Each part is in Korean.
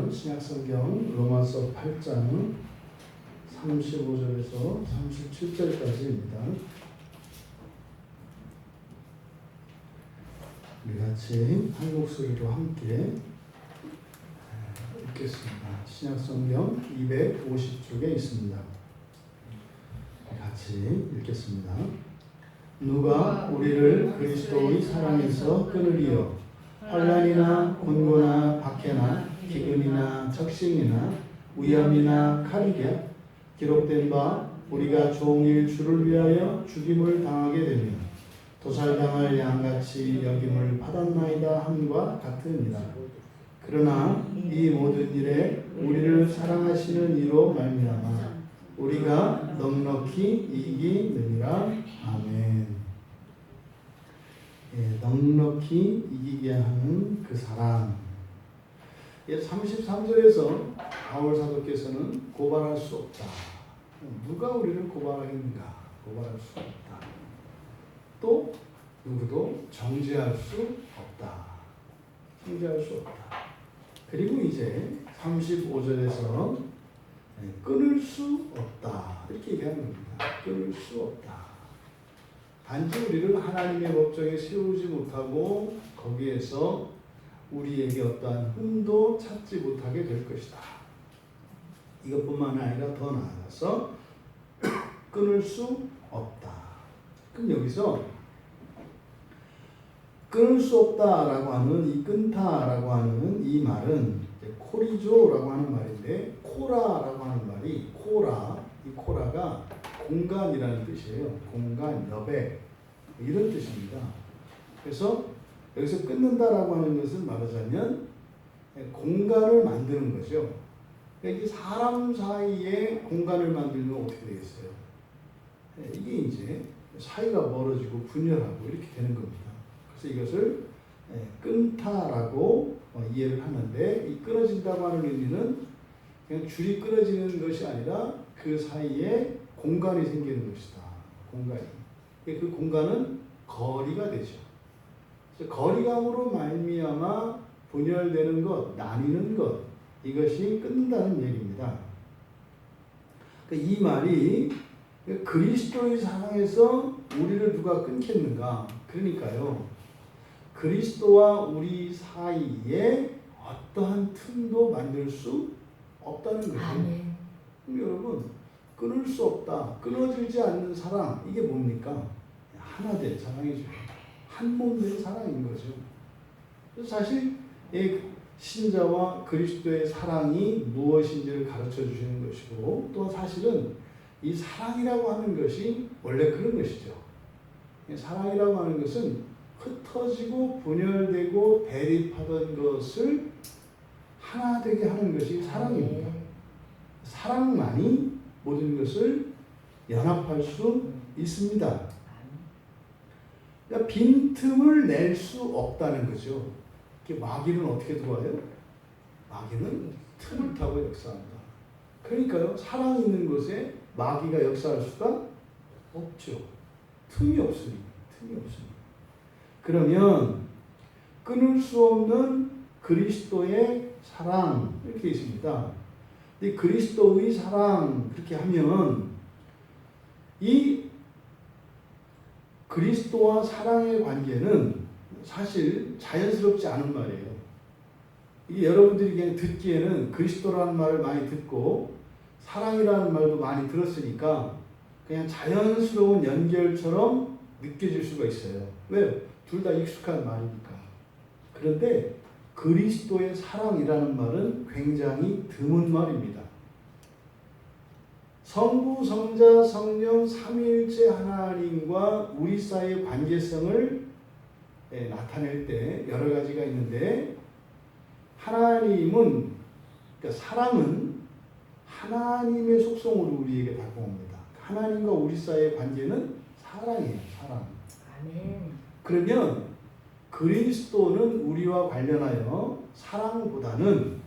오늘은 신약성경 로마서 8장 35절에서 37절까지입니다. 우리 같이 한 목소리로 함께 읽겠습니다. 신약성경 250쪽에 있습니다. 같이 읽겠습니다. 누가 우리를 그리스도의 사랑에서 끊으리요? 환난이나 곤고나 박해나 기근이나 적신이나 위험이나 칼이랴? 기록된 바 우리가 종일 주를 위하여 죽임을 당하게 되며 도살당할 양같이 여김을 받았나이다 함과 같으니라. 그러나 이 모든 일에 우리를 사랑하시는 이로 말미암아 우리가 넉넉히 이기느니라. 아멘. 넉넉히 이기게 하는 그 사랑. 33절에서 바울 사도께서는 고발할 수 없다. 누가 우리를 고발하겠는가? 고발할 수 없다. 또 누구도 정죄할 수 없다. 정죄할 수 없다. 그리고 이제 35절에서 끊을 수 없다. 이렇게 얘기하는 겁니다. 끊을 수 없다. 단지 우리를 하나님의 법정에 세우지 못하고 거기에서 우리에게 어떠한 흠도 찾지 못하게 될 것이다. 이것뿐만 아니라 더 나아가서 끊을 수 없다. 그럼 여기서 끊을 수 없다라고 하는 이 끊다라고 하는 이 말은 코리조라고 하는 말인데, 코라라고 하는 말이 이 코라가 공간이라는 뜻이에요. 공간, 여백 이런 뜻입니다. 그래서 여기서 끊는다라고 하는 것은 말하자면 공간을 만드는 거죠. 그러니까 사람 사이에 공간을 만들면 어떻게 되겠어요? 이게 이제 사이가 멀어지고 분열하고 이렇게 되는 겁니다. 그래서 이것을 끊다라고 이해를 하는데, 이 끊어진다고 하는 의미는 그냥 줄이 끊어지는 것이 아니라 그 사이에 공간이 생기는 것이다. 공간이. 그 공간은 거리가 되죠. 그래서 거리감으로 말미암아 분열되는 것, 나뉘는 것, 이것이 끊는다는 얘기입니다. 이 말이 그리스도의 사랑에서 우리를 누가 끊겠는가? 그러니까요, 그리스도와 우리 사이에 어떠한 틈도 만들 수 없다는 거예요. 여러분, 끊을 수 없다, 끊어지지 않는 사랑, 이게 뭡니까? 하나 된 사랑이죠. 한 몸 된 사랑인 거죠. 그래서 사실 신자와 그리스도의 사랑이 무엇인지를 가르쳐 주시는 것이고, 또 사실은 이 사랑이라고 하는 것이 원래 그런 것이죠. 사랑이라고 하는 것은 흩어지고 분열되고 대립하던 것을 하나 되게 하는 것이 사랑입니다. 사랑만이 모든 것을 연합할 수 있습니다. 그러니까 빈틈을 낼 수 없다는 거죠. 마귀는 어떻게 들어와요? 마귀는 틈을 타고 역사한다. 그러니까요, 사랑 있는 곳에 마귀가 역사할 수가 없죠. 틈이 없으니. 그러면 끊을 수 없는 그리스도의 사랑, 이렇게 있습니다. 이 그리스도의 사랑, 그렇게 하면 이 그리스도와 사랑의 관계는 사실 자연스럽지 않은 말이에요. 이게 여러분들이 그냥 듣기에는 그리스도라는 말을 많이 듣고 사랑이라는 말도 많이 들었으니까 그냥 자연스러운 연결처럼 느껴질 수가 있어요. 왜요? 둘 다 익숙한 말이니까. 그런데 그리스도의 사랑이라는 말은 굉장히 드문 말입니다. 성부, 성자, 성령 삼위일체 하나님과 우리 사이의 관계성을 나타낼 때 여러 가지가 있는데, 하나님은, 그러니까 사랑은 하나님의 속성으로 우리에게 다가옵니다. 하나님과 우리 사이의 관계는 사랑이에요. 사랑. 아멘. 그러면 그리스도는 우리와 관련하여 사랑보다는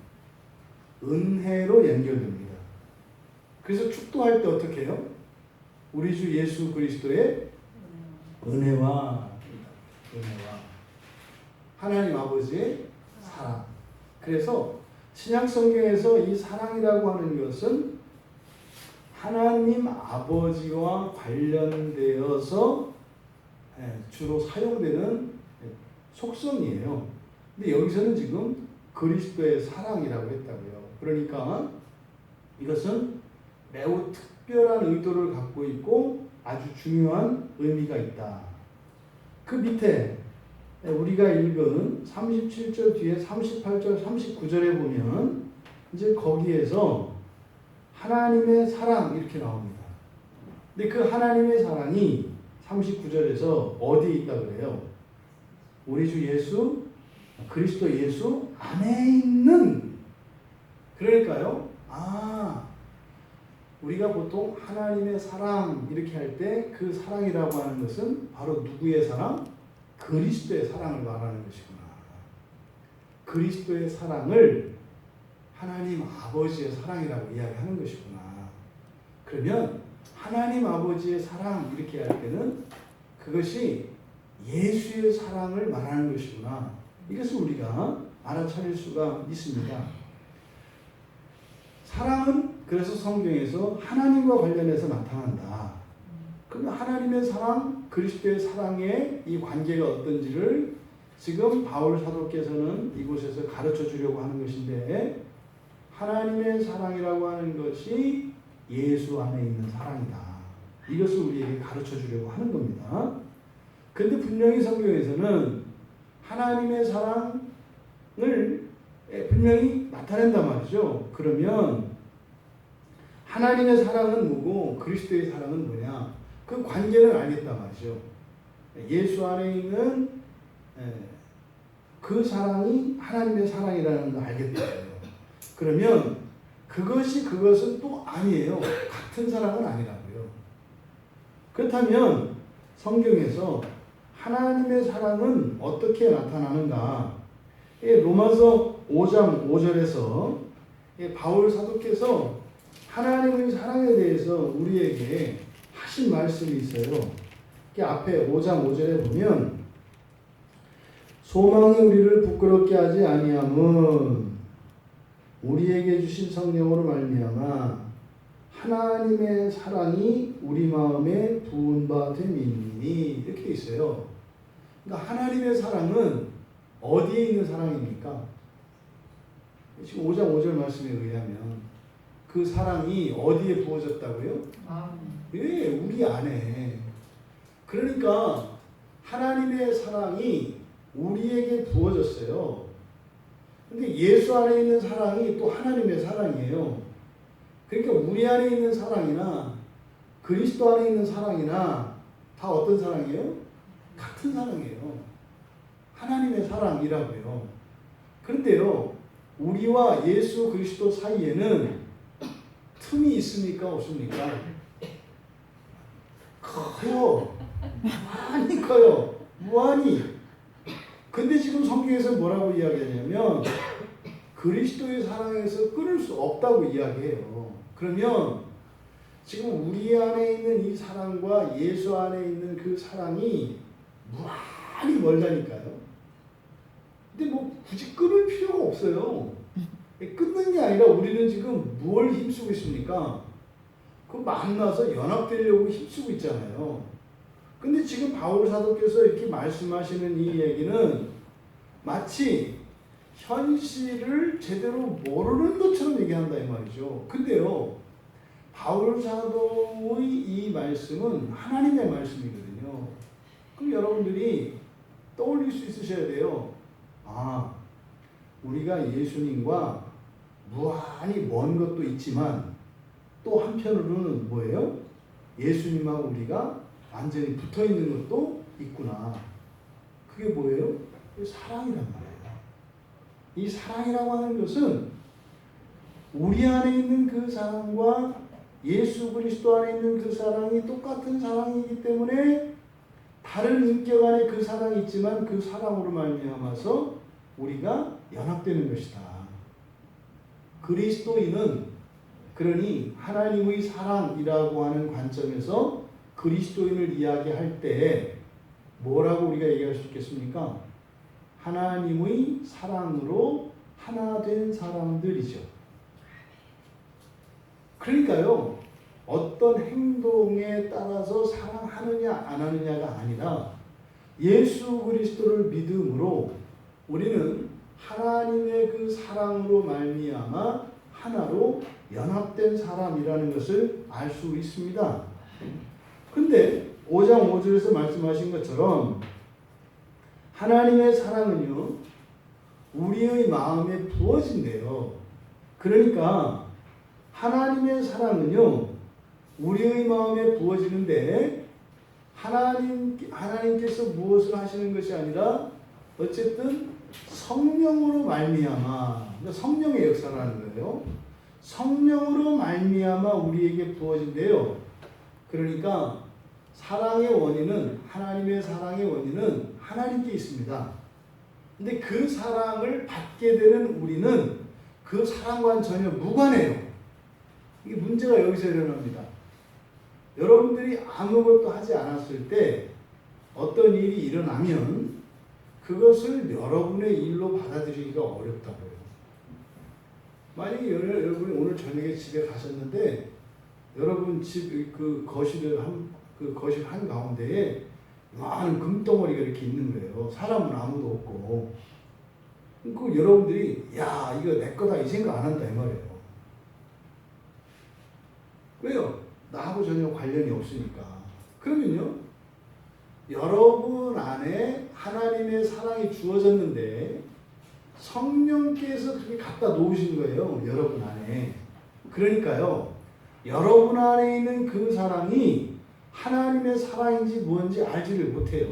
은혜로 연결됩니다. 그래서 축도할 때 어떻게 해요? 우리 주 예수 그리스도의 은혜와 하나님 아버지의 사랑. 그래서 신약 성경에서 이 사랑이라고 하는 것은 하나님 아버지와 관련되어서 주로 사용되는 속성이에요. 근데 여기서는 지금 그리스도의 사랑이라고 했다고요. 그러니까 이것은 매우 특별한 의도를 갖고 있고 아주 중요한 의미가 있다. 그 밑에 우리가 읽은 37절 뒤에 38절, 39절에 보면 이제 거기에서 하나님의 사랑 이렇게 나옵니다. 근데 그 하나님의 사랑이 39절에서 어디에 있다 그래요? 우리 주 예수, 그리스도 예수 안에 있는. 그러니까요. 우리가 보통 하나님의 사랑 이렇게 할 때 그 사랑이라고 하는 것은 바로 누구의 사랑? 그리스도의 사랑을 말하는 것이구나. 그리스도의 사랑을 하나님 아버지의 사랑이라고 이야기하는 것이구나. 그러면 하나님 아버지의 사랑 이렇게 할 때는 그것이 예수의 사랑을 말하는 것이구나. 이것을 우리가 알아차릴 수가 있습니다. 사랑은 그래서 성경에서 하나님과 관련해서 나타난다. 그러면 하나님의 사랑, 그리스도의 사랑의 이 관계가 어떤지를 지금 바울 사도께서는 이곳에서 가르쳐 주려고 하는 것인데, 하나님의 사랑이라고 하는 것이 예수 안에 있는 사랑이다. 이것을 우리에게 가르쳐 주려고 하는 겁니다. 그런데 분명히 성경에서는 하나님의 사랑을 분명히 나타낸단 말이죠. 그러면 하나님의 사랑은 뭐고 그리스도의 사랑은 뭐냐? 그 관계는 알겠단 말이죠. 예수 안에 있는 그 사랑이 하나님의 사랑이라는 걸 알겠다고요. 그러면 그것은 또 아니에요. 같은 사랑은 아니라고요. 그렇다면 성경에서 하나님의 사랑은 어떻게 나타나는가? 로마서 5장 5절에서 바울 사도께서 하나님의 사랑에 대해서 우리에게 하신 말씀이 있어요. 앞에 5장 5절에 보면 소망이 우리를 부끄럽게 하지 아니함은 우리에게 주신 성령으로 말미암아 하나님의 사랑이 우리 마음에 부은 바 됨이니, 이렇게 돼 있어요. 그러니까 하나님의 사랑은 어디에 있는 사랑입니까? 지금 5장 5절 말씀에 의하면 그 사랑이 어디에 부어졌다고요? 예, 우리 안에. 그러니까 하나님의 사랑이 우리에게 부어졌어요. 근데 예수 안에 있는 사랑이 또 하나님의 사랑이에요. 그러니까 우리 안에 있는 사랑이나 그리스도 안에 있는 사랑이나 다 어떤 사랑이에요? 같은 사랑이에요. 하나님의 사랑이라고요. 그런데요, 우리와 예수 그리스도 사이에는 틈이 있습니까? 없습니까? 커요. 많이 커요. 무한히. 근데 지금 성경에서 뭐라고 이야기하냐면 그리스도의 사랑에서 끊을 수 없다고 이야기해요. 그러면 지금 우리 안에 있는 이 사랑과 예수 안에 있는 그 사랑이 무한히 멀다니까요. 근데 뭐 굳이 끊을 필요가 없어요. 끊는 게 아니라 우리는 지금 뭘 힘쓰고 있습니까? 그 만나서 연합되려고 힘쓰고 있잖아요. 근데 지금 바울 사도께서 이렇게 말씀하시는 이 얘기는 마치 현실을 제대로 모르는 것처럼 얘기한다 이 말이죠. 근데요, 바울 사도의 이 말씀은 하나님의 말씀이거든요. 그럼 여러분들이 떠올릴 수 있으셔야 돼요. 우리가 예수님과 무한히 먼 것도 있지만 또 한편으로는 뭐예요? 예수님하고 우리가 완전히 붙어 있는 것도 있구나. 그게 뭐예요? 사랑이란 말이에요. 이 사랑이라고 하는 것은 우리 안에 있는 그 사랑과 예수 그리스도 안에 있는 그 사랑이 똑같은 사랑이기 때문에 다른 인격 안에 그 사랑이 있지만 그 사랑으로 말미암아서 우리가 연합되는 것이다. 그리스도인은 그러니 하나님의 사랑이라고 하는 관점에서 그리스도인을 이야기할 때 뭐라고 우리가 얘기할 수 있겠습니까? 하나님의 사랑으로 하나 된 사람들이죠. 그러니까요, 어떤 행동에 따라서 사랑하느냐 안 하느냐가 아니라 예수 그리스도를 믿음으로 우리는 하나님의 그 사랑으로 말미암아 하나로 연합된 사람이라는 것을 알 수 있습니다. 근데 5장 5절에서 말씀하신 것처럼 하나님의 사랑은요, 우리의 마음에 부어진대요. 그러니까 하나님의 사랑은요, 우리의 마음에 부어지는데 하나님께서 무엇을 하시는 것이 아니라 어쨌든 성령으로 말미암아, 그러니까 성령의 역사를 하는 거예요. 성령으로 말미암아 우리에게 부어진대요. 그러니까 사랑의 원인은, 하나님의 사랑의 원인은 하나님께 있습니다. 근데 그 사랑을 받게 되는 우리는 그 사랑과는 전혀 무관해요. 이게 문제가 여기서 일어납니다. 여러분들이 아무것도 하지 않았을 때 어떤 일이 일어나면 그것을 여러분의 일로 받아들이기가 어렵다고요. 만약에 여러분이 오늘 저녁에 집에 가셨는데 여러분 집 그 거실 한가운데에 많은 금덩어리가 이렇게 있는 거예요. 사람은 아무도 없고. 그 여러분들이 야, 이거 내 거다 이 생각 안 한다 이 말이에요. 왜요? 나하고 전혀 관련이 없으니까. 그러면요, 여러분 안에 하나님의 사랑이 주어졌는데 성령께서 그렇게 갖다 놓으신 거예요. 여러분 안에. 그러니까요, 여러분 안에 있는 그 사랑이 하나님의 사랑인지 뭔지 알지를 못해요.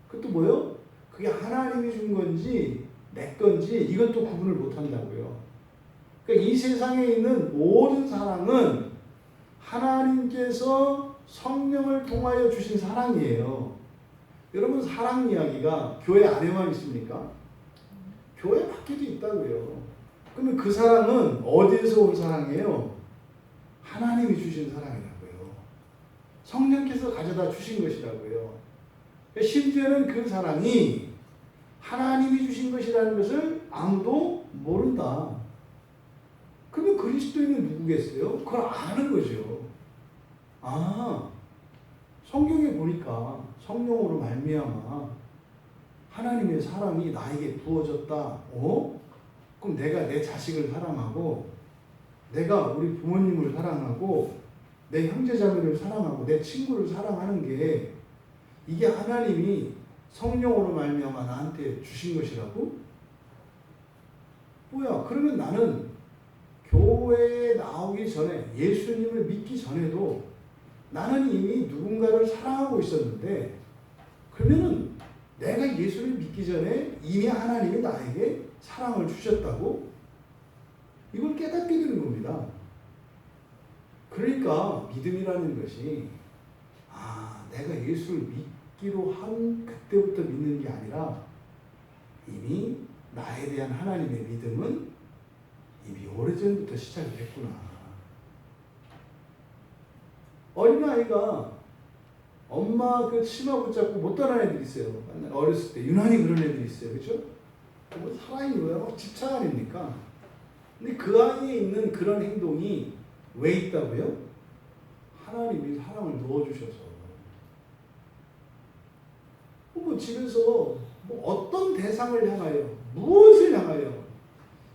그것도 뭐요? 그게 하나님이 준 건지 내 건지 이것도 구분을 못한다고요. 그러니까 이 세상에 있는 모든 사랑은 하나님께서 성령을 통하여 주신 사랑이에요. 여러분, 사랑 이야기가 교회 안에만 있습니까? 교회 밖에도 있다고요. 그러면 그 사랑은 어디에서 온 사랑이에요? 하나님이 주신 사랑이라고요. 성령께서 가져다 주신 것이라고요. 심지어는 그 사랑이 하나님이 주신 것이라는 것을 아무도 모른다. 그러면 그리스도인은 누구겠어요? 그걸 아는 거죠. 아, 성경에 보니까 성령으로 말미암아 하나님의 사랑이 나에게 부어졌다. 그럼 내가 내 자식을 사랑하고, 내가 우리 부모님을 사랑하고, 내 형제자매를 사랑하고, 내 친구를 사랑하는 게 이게 하나님이 성령으로 말미암아 나한테 주신 것이라고? 뭐야? 그러면 나는 교회에 나오기 전에, 예수님을 믿기 전에도 나는 이미 누군가를 사랑하고 있었는데, 그러면은 내가 예수를 믿기 전에 이미 하나님이 나에게 사랑을 주셨다고? 이걸 깨닫게 되는 겁니다. 그러니까 믿음이라는 것이 내가 예수를 믿기로 한 그때부터 믿는 게 아니라 이미 나에 대한 하나님의 믿음은 이미 오래전부터 시작이 됐구나. 어린아이가 엄마 그 치마 붙잡고 못 떠나는 애들이 있어요. 어렸을 때 유난히 그런 애들이 있어요. 그렇죠? 뭐 살아있는 거야? 집착 아닙니까? 근데 그 안에 있는 그런 행동이 왜 있다고요? 하나님이 사랑을 넣어주셔서. 뭐 집에서 뭐 어떤 대상을 향하여, 무엇을 향하여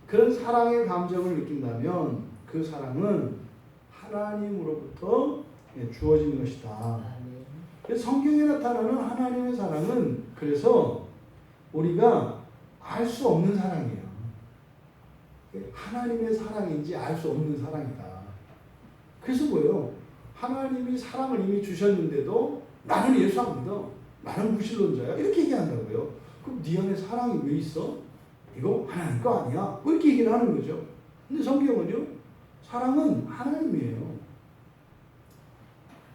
그런 사랑의 감정을 느낀다면 그 사랑은 하나님으로부터 주어진 것이다. 그래서 성경에 나타나는 하나님의 사랑은 그래서 우리가 알 수 없는 사랑이에요. 하나님의 사랑인지 알 수 없는 사랑이다. 그래서 뭐예요? 하나님이 사랑을 이미 주셨는데도 나는 예수 안 믿어. 나는 무신론자야. 이렇게 얘기한다고요. 그럼 네 안에 사랑이 왜 있어? 이거 하나님 거 아니야? 이렇게 얘기를 하는 거죠. 근데 성경은요, 사랑은 하나님이에요.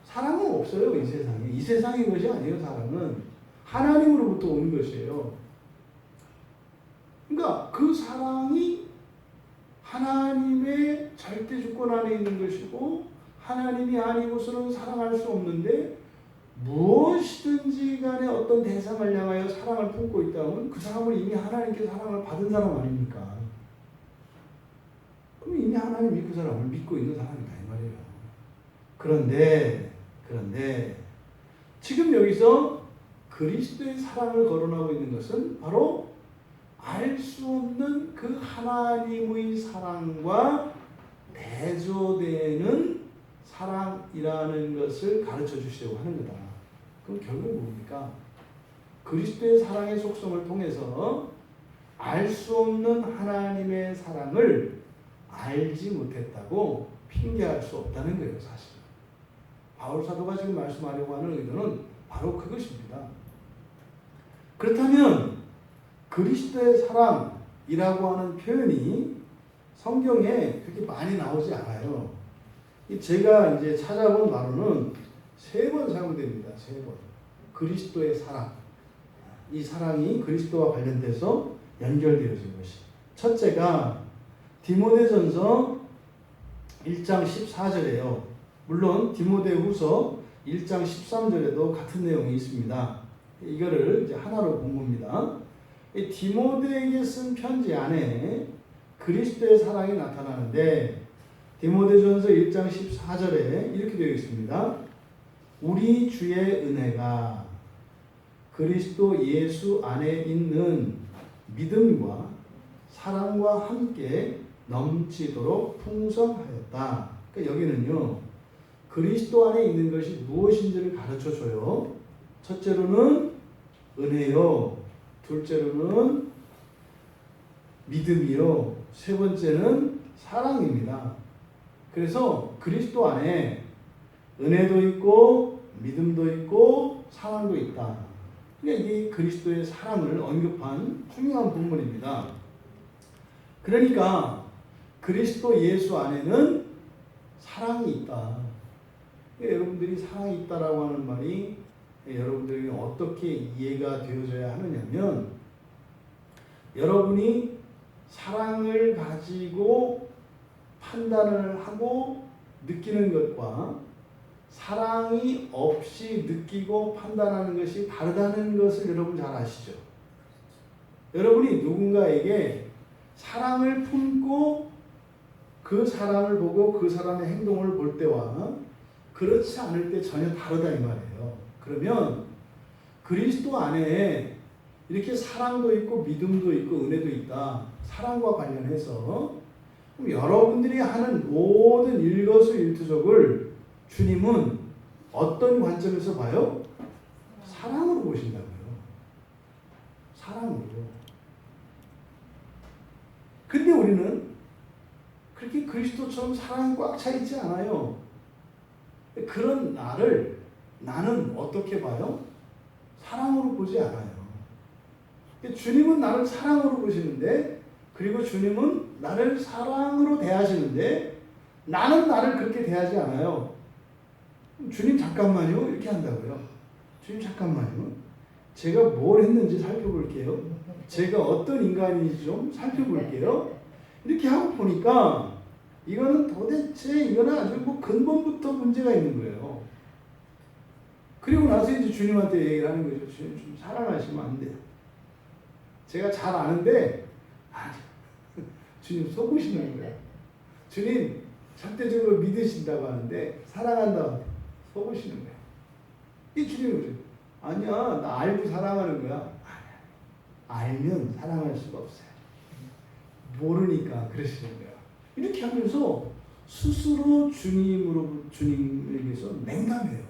사랑은 없어요, 이 세상에. 이 세상의 것이 아니에요, 사랑은. 하나님으로부터 온 것이에요. 그러니까 그 사랑이 하나님의 절대 주권 안에 있는 것이고, 하나님이 아니고서는 사랑할 수 없는데, 무엇이든지 간에 어떤 대상을 향하여 사랑을 품고 있다면 그 사람은 이미 하나님께 사랑을 받은 사람 아닙니까? 그럼 이미 하나님이 그 사람을 믿고 있는 사람이다 이 말이에요. 그런데 지금 여기서 그리스도의 사랑을 거론하고 있는 것은 바로 알 수 없는 그 하나님의 사랑과 대조되는 사랑이라는 것을 가르쳐 주시려고 하는 거다. 그럼 결국 뭡니까? 그리스도의 사랑의 속성을 통해서 알 수 없는 하나님의 사랑을 알지 못했다고 핑계할 수 없다는 거예요, 사실. 바울 사도가 지금 말씀하려고 하는 의도는 바로 그것입니다. 그렇다면 그리스도의 사랑이라고 하는 표현이 성경에 그렇게 많이 나오지 않아요. 제가 이제 찾아본 바로는 3번 사용됩니다. 3번. 그리스도의 사랑. 이 사랑이 그리스도와 관련돼서 연결되어진 것이. 첫째가 디모데전서 1장 14절이에요. 물론 디모데후서 1장 13절에도 같은 내용이 있습니다. 이거를 이제 하나로 본 겁니다. 디모데에게 쓴 편지 안에 그리스도의 사랑이 나타나는데 디모데전서 1장 14절에 이렇게 되어 있습니다. 우리 주의 은혜가 그리스도 예수 안에 있는 믿음과 사랑과 함께 넘치도록 풍성하였다. 그러니까 여기는요, 그리스도 안에 있는 것이 무엇인지를 가르쳐줘요. 첫째로는 은혜요, 둘째로는 믿음이요, 세 번째는 사랑입니다. 그래서 그리스도 안에 은혜도 있고 믿음도 있고 사랑도 있다. 그러니까 이게 그리스도의 사랑을 언급한 중요한 부분입니다. 그러니까 그리스도 예수 안에는 사랑이 있다. 그러니까 여러분들이 사랑이 있다라고 하는 말이 여러분들에게 어떻게 이해가 되어져야 하느냐면, 여러분이 사랑을 가지고 판단을 하고 느끼는 것과 사랑이 없이 느끼고 판단하는 것이 다르다는 것을 여러분 잘 아시죠? 여러분이 누군가에게 사랑을 품고 그 사람을 보고 그 사람의 행동을 볼 때와 그렇지 않을 때 전혀 다르다 이 말이에요. 그러면 그리스도 안에 이렇게 사랑도 있고 믿음도 있고 은혜도 있다. 사랑과 관련해서 그럼 여러분들이 하는 모든 일거수일투족을 주님은 어떤 관점에서 봐요? 사랑으로 보신다고요. 사랑으로. 근데 우리는 그렇게 그리스도처럼 사랑이 꽉 차 있지 않아요. 그런 나는 어떻게 봐요? 사랑으로 보지 않아요. 주님은 나를 사랑으로 보시는데, 그리고 주님은 나를 사랑으로 대하시는데, 나는 나를 그렇게 대하지 않아요. 주님 잠깐만요 이렇게 한다고요. 주님 잠깐만요, 제가 뭘 했는지 살펴볼게요. 제가 어떤 인간인지 좀 살펴볼게요. 이렇게 하고 보니까 이거는 아주 뭐 근본부터 문제가 있는 거예요. 그리고 나서 이제 주님한테 얘기를 하는 거죠. 주님 좀 사랑하시면 안 돼요. 제가 잘 아는데 주님 속으시는 거예요. 주님 절대적으로 믿으신다고 하는데 사랑한다고 속으시는 거예요. 이 주님은 그래요. 아니야, 나 알고 사랑하는 거야. 알면 사랑할 수가 없어요. 모르니까 그러시는 거예요. 이렇게 하면서 스스로 주님에게서 냉담해요.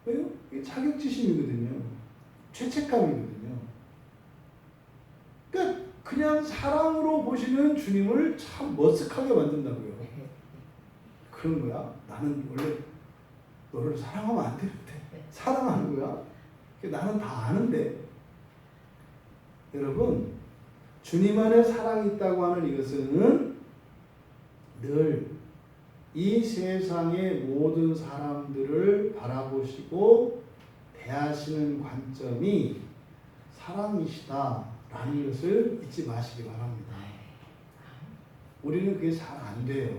왜요? 이게 자격지심이거든요. 죄책감이거든요. 그러니까 그냥 사랑으로 보시는 주님을 참 머쓱하게 만든다고요. 그런 거야? 나는 원래 너를 사랑하면 안 되는데 사랑하는 거야? 나는 다 아는데. 여러분, 주님 안에 사랑이 있다고 하는 이것은 늘 이 세상의 모든 사람들을 바라보시고 대하시는 관점이 사랑이시다라는 것을 잊지 마시기 바랍니다. 우리는 그게 잘 안 돼요.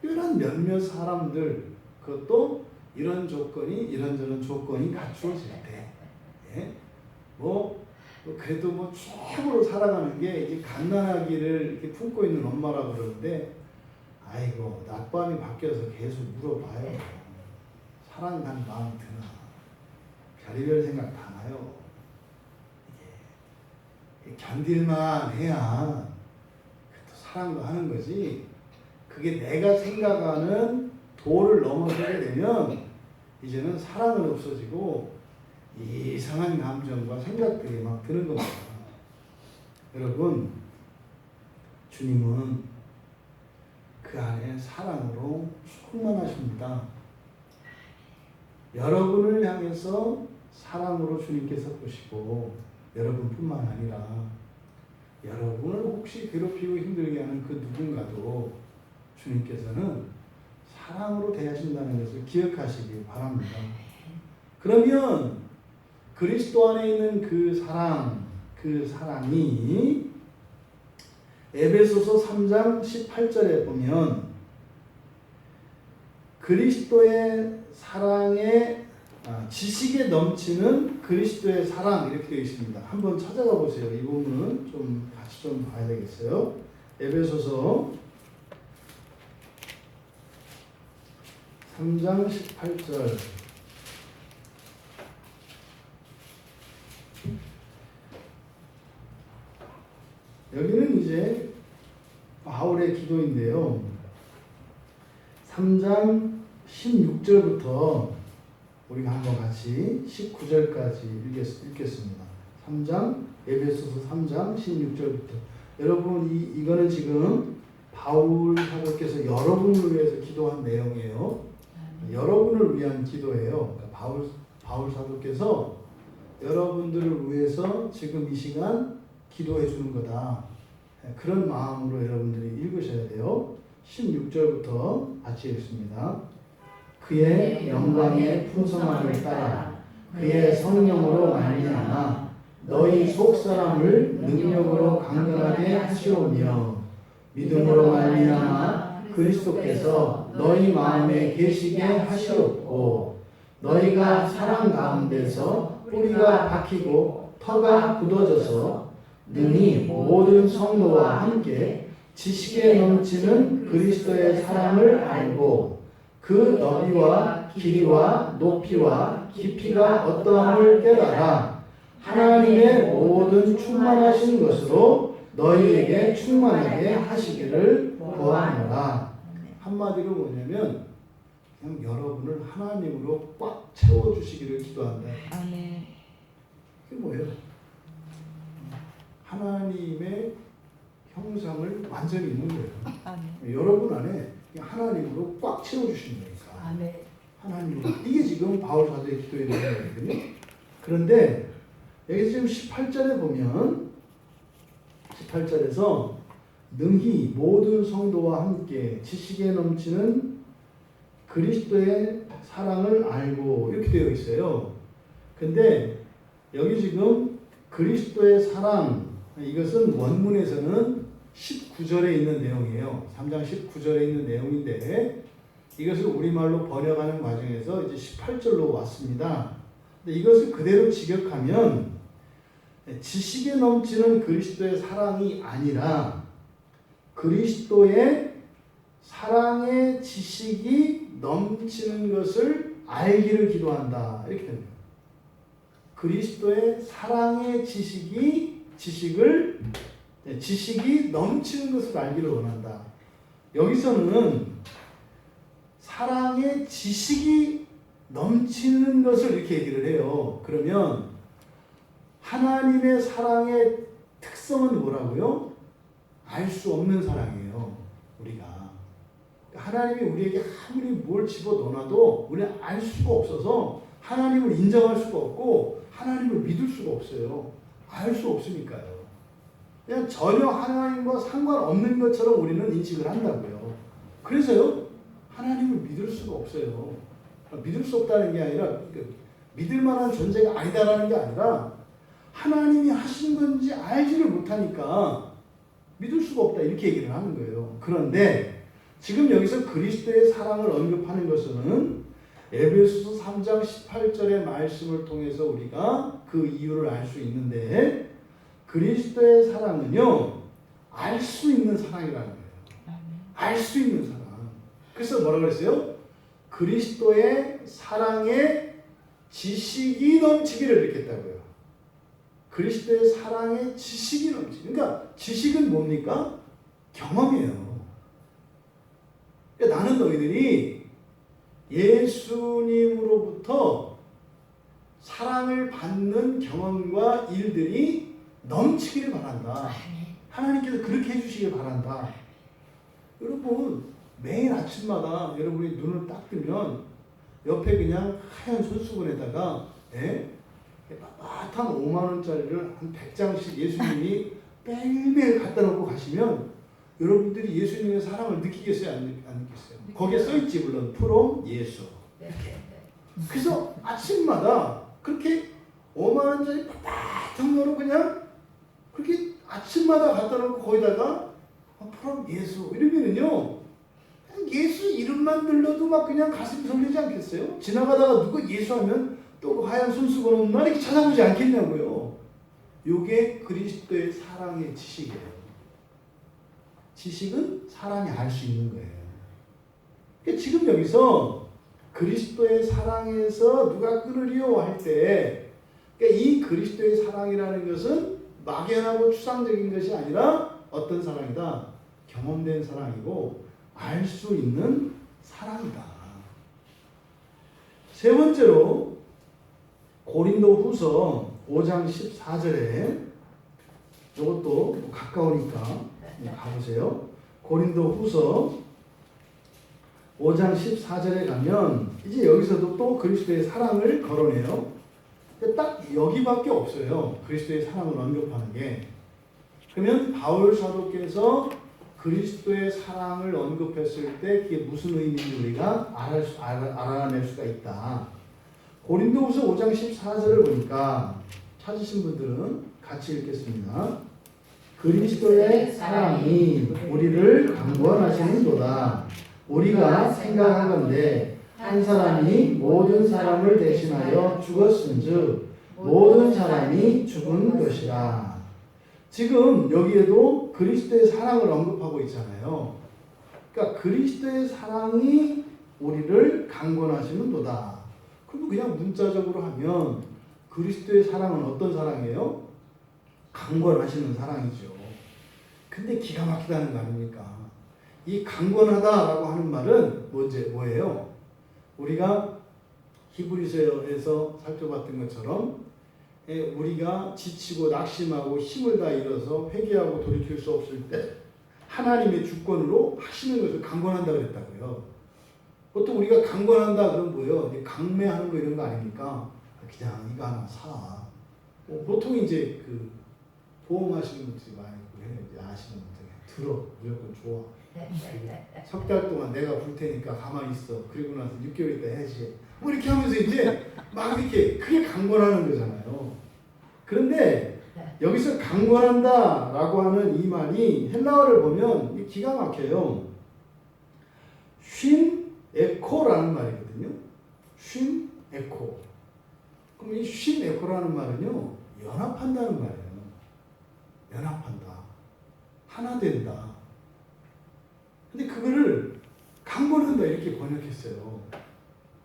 특별한 몇몇 사람들, 그것도 이런 조건이 이런저런 조건이 갖추어질 때, 예? 뭐 그래도 뭐 최고로 살아가는 게 이제 갓난아기를 이렇게 품고 있는 엄마라고 그러는데, 아이고 낮밤이 바뀌어서 계속 물어봐요. 사랑하는 마음 드나? 별의별 생각 다 나요. 이게 견딜만 해야 또 사랑도 하는 거지. 그게 내가 생각하는 도를 넘어서게 되면 이제는 사랑은 없어지고 이상한 감정과 생각들이 막 드는 겁니다. 여러분, 주님은 그 안에 사랑으로 충만하십니다. 여러분을 향해서 사랑으로 주님께서 보시고, 여러분뿐만 아니라 여러분을 혹시 괴롭히고 힘들게 하는 그 누군가도 주님께서는 사랑으로 대하신다는 것을 기억하시기 바랍니다. 그러면 그리스도 안에 있는 그 사랑이 에베소서 3장 18절에 보면 그리스도의 사랑에 지식에 넘치는 그리스도의 사랑 이렇게 되어 있습니다. 한번 찾아가 보세요. 이 부분은 좀 같이 좀 봐야 되겠어요. 에베소서 3장 18절. 여기는 이제 바울의 기도인데요. 3장 16절부터 우리가 한번 같이 19절까지 읽겠습니다. 3장, 에베소서 3장 16절부터. 여러분, 이거는 지금 바울 사도께서 여러분을 위해서 기도한 내용이에요. 여러분을 위한 기도예요. 그러니까 바울 사도께서 여러분들을 위해서 지금 이 시간 기도해 주는 거다. 그런 마음으로 여러분들이 읽으셔야 돼요. 16절부터 같이 읽습니다. 그의 영광의 풍성함을 따라 그의 성령으로 말미암아 너희 속사람을 능력으로 강건하게 하시오며 믿음으로 말미암아 그리스도께서 너희 마음에 계시게 하시옵고 너희가 사랑 가운데서 뿌리가 박히고 터가 굳어져서 능히 모든 성도와 함께 지식에 넘치는 그리스도의 사랑을 알고 그 너비와 길이와 높이와 깊이가 어떠함을 깨달아 하나님의 모든 충만하신 것으로 너희에게 충만하게 하시기를 구하노라. 한마디로 뭐냐면 그냥 여러분을 하나님으로 꽉 채워주시기를 기도한다. 아멘. 그게 뭐예요? 하나님의 형상을 완전히 있는 거예요. 아멘. 여러분 안에 하나님으로 꽉 채워주시는 거니까. 아멘. 하나님으로. 이게 지금 바울 사도의 기도의 내용이거든요. 그런데 여기 지금 18절에 보면 18절에서 능히 모든 성도와 함께 지식에 넘치는 그리스도의 사랑을 알고 이렇게 되어 있어요. 근데 여기 지금 그리스도의 사랑, 이것은 원문에서는 19절에 있는 내용이에요. 3장 19절에 있는 내용인데 이것을 우리말로 번역하는 과정에서 이제 18절로 왔습니다. 근데 이것을 그대로 직역하면 지식에 넘치는 그리스도의 사랑이 아니라 그리스도의 사랑의 지식이 넘치는 것을 알기를 기도한다. 이렇게 됩니다. 그리스도의 사랑의 지식이 넘치는 것을 알기를 원한다. 여기서는 사랑의 지식이 넘치는 것을 이렇게 얘기를 해요. 그러면 하나님의 사랑의 특성은 뭐라고요? 알 수 없는 사랑이에요. 우리가. 하나님이 우리에게 아무리 뭘 집어넣어놔도 우리는 알 수가 없어서 하나님을 인정할 수가 없고 하나님을 믿을 수가 없어요. 알 수 없으니까요. 그냥 전혀 하나님과 상관없는 것처럼 우리는 인식을 한다고요. 그래서요, 하나님을 믿을 수가 없어요. 믿을 수 없다는 게 아니라, 믿을 만한 존재가 아니다라는 게 아니라, 하나님이 하신 건지 알지를 못하니까 믿을 수가 없다. 이렇게 얘기를 하는 거예요. 그런데, 지금 여기서 그리스도의 사랑을 언급하는 것은, 에베소서 3장 18절의 말씀을 통해서 우리가 그 이유를 알 수 있는데 그리스도의 사랑은요 알 수 있는 사랑이라는 거예요. 알 수 있는 사랑. 그래서 뭐라 그랬어요? 그리스도의 사랑에 지식이 넘치기를 느꼈다고요. 그리스도의 사랑에 지식이 넘치기. 그러니까 지식은 뭡니까? 경험이에요. 그러니까 나는 너희들이 예수님으로부터 사랑을 받는 경험과 일들이 넘치기를 바란다. 하나님께서 그렇게 해주시길 바란다. 여러분 매일 아침마다 여러분이 눈을 딱 뜨면 옆에 그냥 하얀 손수건에다가 빳빳한 5만 원짜리를 한 100장씩 예수님이 매일매일 갖다 놓고 가시면 여러분들이 예수님의 사랑을 느끼겠어요? 안 느끼겠어요? 거기에 써있지 물론 프롬 예수. 그래서 아침마다 그렇게 5만 원짜리 빳빳한 거로 그냥 그렇게 아침마다 갖다 놓고 거기다가 프롬 예수 이러면은요 예수 이름만 들러도 막 그냥 가슴이 설레지 않겠어요? 지나가다가 누가 예수 하면 또 하얀 손수건 없나 이렇게 찾아보지 않겠냐고요. 요게 그리스도의 사랑의 지식이에요. 지식은 사람이 알 수 있는 거예요. 그러니까 지금 여기서 그리스도의 사랑에서 누가 끊으리요 할 때 그러니까 이 그리스도의 사랑이라는 것은 막연하고 추상적인 것이 아니라 어떤 사랑이다? 경험된 사랑이고 알 수 있는 사랑이다. 세 번째로 고린도후서 5장 14절에 이것도 가까우니까 가보세요. 고린도후서 5장 14절에 가면 이제 여기서도 또 그리스도의 사랑을 거론해요. 딱 여기밖에 없어요. 그리스도의 사랑을 언급하는 게. 그러면 바울 사도께서 그리스도의 사랑을 언급했을 때 그게 무슨 의미인지 우리가 알아낼 수가 있다. 고린도후서 5장 14절을 보니까 찾으신 분들은 같이 읽겠습니다. 그리스도의 사랑이 우리를 강권하시는도다. 우리가 생각하건대 한 사람이 모든 사람을 대신하여 죽었은즉 모든 사람이 죽은 것이라. 지금 여기에도 그리스도의 사랑을 언급하고 있잖아요. 그러니까 그리스도의 사랑이 우리를 강권하시는도다. 그럼 그냥 문자적으로 하면 그리스도의 사랑은 어떤 사랑이에요? 강권하시는 사랑이죠. 근데 기가 막히다는 거 아닙니까? 이 강권하다라고 하는 말은 뭐예요? 우리가 히브리서에서 살펴봤던 것처럼 우리가 지치고 낙심하고 힘을 다 잃어서 회개하고 돌이킬 수 없을 때 하나님의 주권으로 하시는 것을 강권한다 그랬다고요. 보통 우리가 강권한다 그러면 뭐예요? 강매하는 거 이런 거 아닙니까? 그냥 이거 하나 사. 보통 이제 그 보험하시는 분들이 많이 이제 아시는 분들 들어 무조건 좋아. 석 달 동안 내가 볼 테니까 가만히 있어. 그리고 나서 6개월 있다 해야지. 뭐 이렇게 하면서 이제 막 이렇게 그게 강권하는 거잖아요. 그런데 여기서 강권한다라고 하는 이 말이 헬라어를 보면 기가 막혀요. 쉰 에코라는 말이거든요. 쉰 에코. 그럼 이 쉰 에코라는 말은요 연합한다는 말이에요. 연합한다. 하나 된다. 근데 그거를 강권한다 이렇게 번역했어요.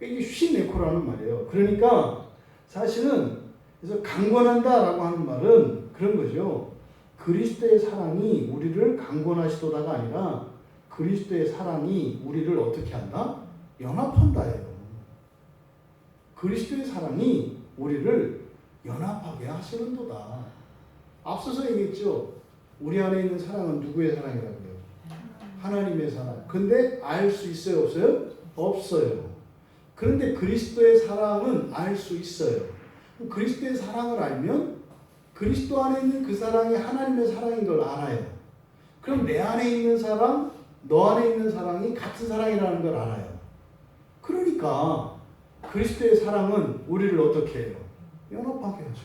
이게 쉰 에코라는 말이에요. 그러니까 사실은 그래서 강권한다라고 하는 말은 그런 거죠. 그리스도의 사랑이 우리를 강권하시도다가 아니라 그리스도의 사랑이 우리를 어떻게 한다? 연합한다예요. 그리스도의 사랑이 우리를 연합하게 하시는도다. 앞서서 얘기했죠. 우리 안에 있는 사랑은 누구의 사랑이라고요? 하나님의 사랑. 근데 알 수 있어요? 없어요? 없어요. 그런데 그리스도의 사랑은 알 수 있어요. 그리스도의 사랑을 알면 그리스도 안에 있는 그 사랑이 하나님의 사랑인 걸 알아요. 그럼 내 안에 있는 사랑, 너 안에 있는 사랑이 같은 사랑이라는 걸 알아요. 그러니까 그리스도의 사랑은 우리를 어떻게 해요? 연합하게 하죠.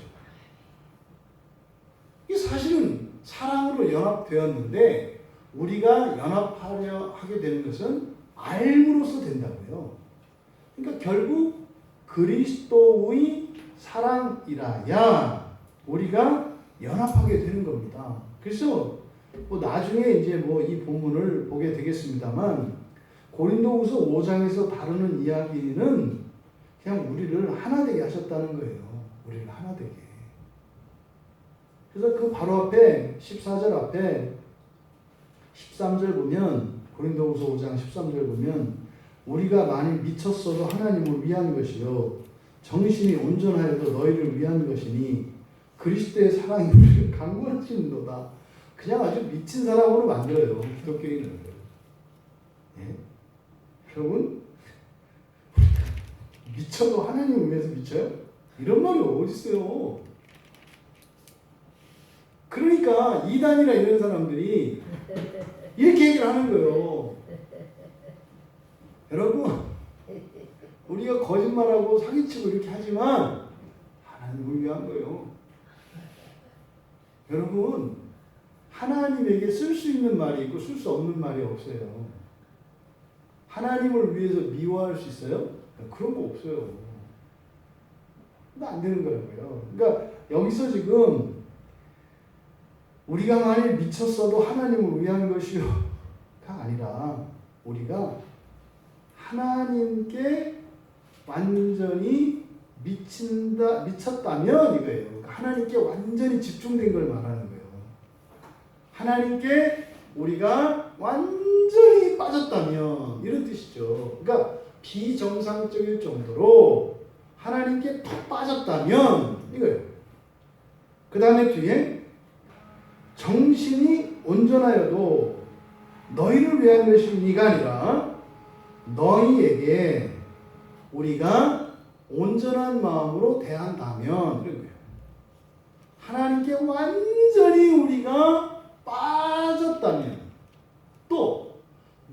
이 사실은 사랑으로 연합되었는데 우리가 연합하려 하게 되는 것은 알므로써 된다고요. 그러니까 결국 그리스도의 사랑이라야 우리가 연합하게 되는 겁니다. 그래서 뭐 나중에 이제 뭐 이 본문을 보게 되겠습니다만 고린도후서 5장에서 다루는 이야기는 그냥 우리를 하나 되게 하셨다는 거예요. 우리를 하나 되게. 그래서 그 바로 앞에 14절 앞에 13절 보면 고린도후서 5장 13절 보면 우리가 만일 미쳤어도 하나님을 위한 것이요 정신이 온전하여도 너희를 위한 것이니 그리스도의 사랑이 우리를 강구하시는도다. 그냥 아주 미친 사람으로 만들어요. 기독교인을. 예? 여러분 미쳐도 하나님을 위해서 미쳐요? 이런 말이 어디 있어요? 그러니까 이단이나 이런 사람들이 이렇게 얘기를 하는 거예요. 여러분 우리가 거짓말하고 사기치고 이렇게 하지만 하나님을 위한 거예요. 여러분 하나님에게 쓸 수 있는 말이 있고 쓸 수 없는 말이 없어요. 하나님을 위해서 미워할 수 있어요? 그런 거 없어요. 안 되는 거라고요. 그러니까 여기서 지금 우리가 만일 미쳤어도 하나님을 위한 것이요가 아니라 우리가 하나님께 완전히 미쳤다면 이거예요. 그러니까 하나님께 완전히 집중된 걸 말하는 거예요. 하나님께 우리가 완전히 빠졌다면 이런 뜻이죠. 그러니까 비정상적일 정도로 하나님께 푹 빠졌다면 이거예요. 그 다음에 뒤에 정신이 온전하여도 너희를 위한 것이니가 아니라 너희에게 우리가 온전한 마음으로 대한다면 이런 거예요. 하나님께 완전히 우리가 빠졌다면 또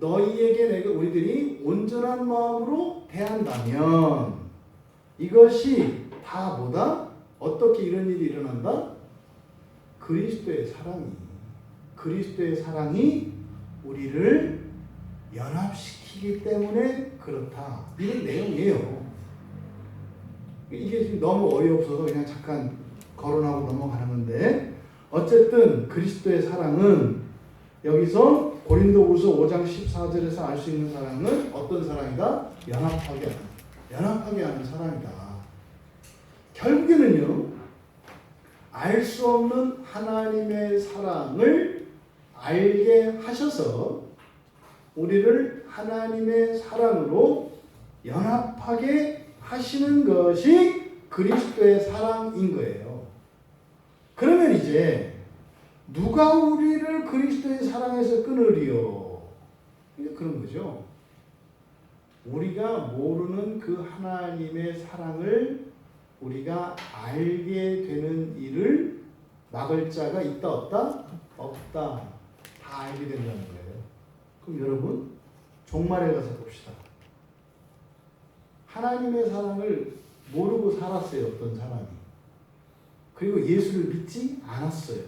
너희에게 우리들이 온전한 마음으로 대한다면 이것이 다 뭐다? 어떻게 이런 일이 일어난다? 그리스도의 사랑이 우리를 연합시키기 때문에 그렇다. 이런 내용이에요. 이게 지금 너무 어이없어서 그냥 잠깐 거론하고 넘어가는 건데 어쨌든 그리스도의 사랑은 여기서 고린도후서 5장 14절에서 알 수 있는 사랑은 어떤 사랑이다? 연합하게 하는 사랑이다. 결국에는요, 알 수 없는 하나님의 사랑을 알게 하셔서 우리를 하나님의 사랑으로 연합하게 하시는 것이 그리스도의 사랑인 거예요. 그러면 이제 누가 우리를 그리스도의 사랑에서 끊으리요? 그런 거죠. 우리가 모르는 그 하나님의 사랑을 우리가 알게 되는 일을 막을 자가 있다 없다? 없다. 다 알게 된다는 거예요. 그럼 여러분 종말에 가서 봅시다. 하나님의 사랑을 모르고 살았어요. 어떤 사람이. 그리고 예수를 믿지 않았어요.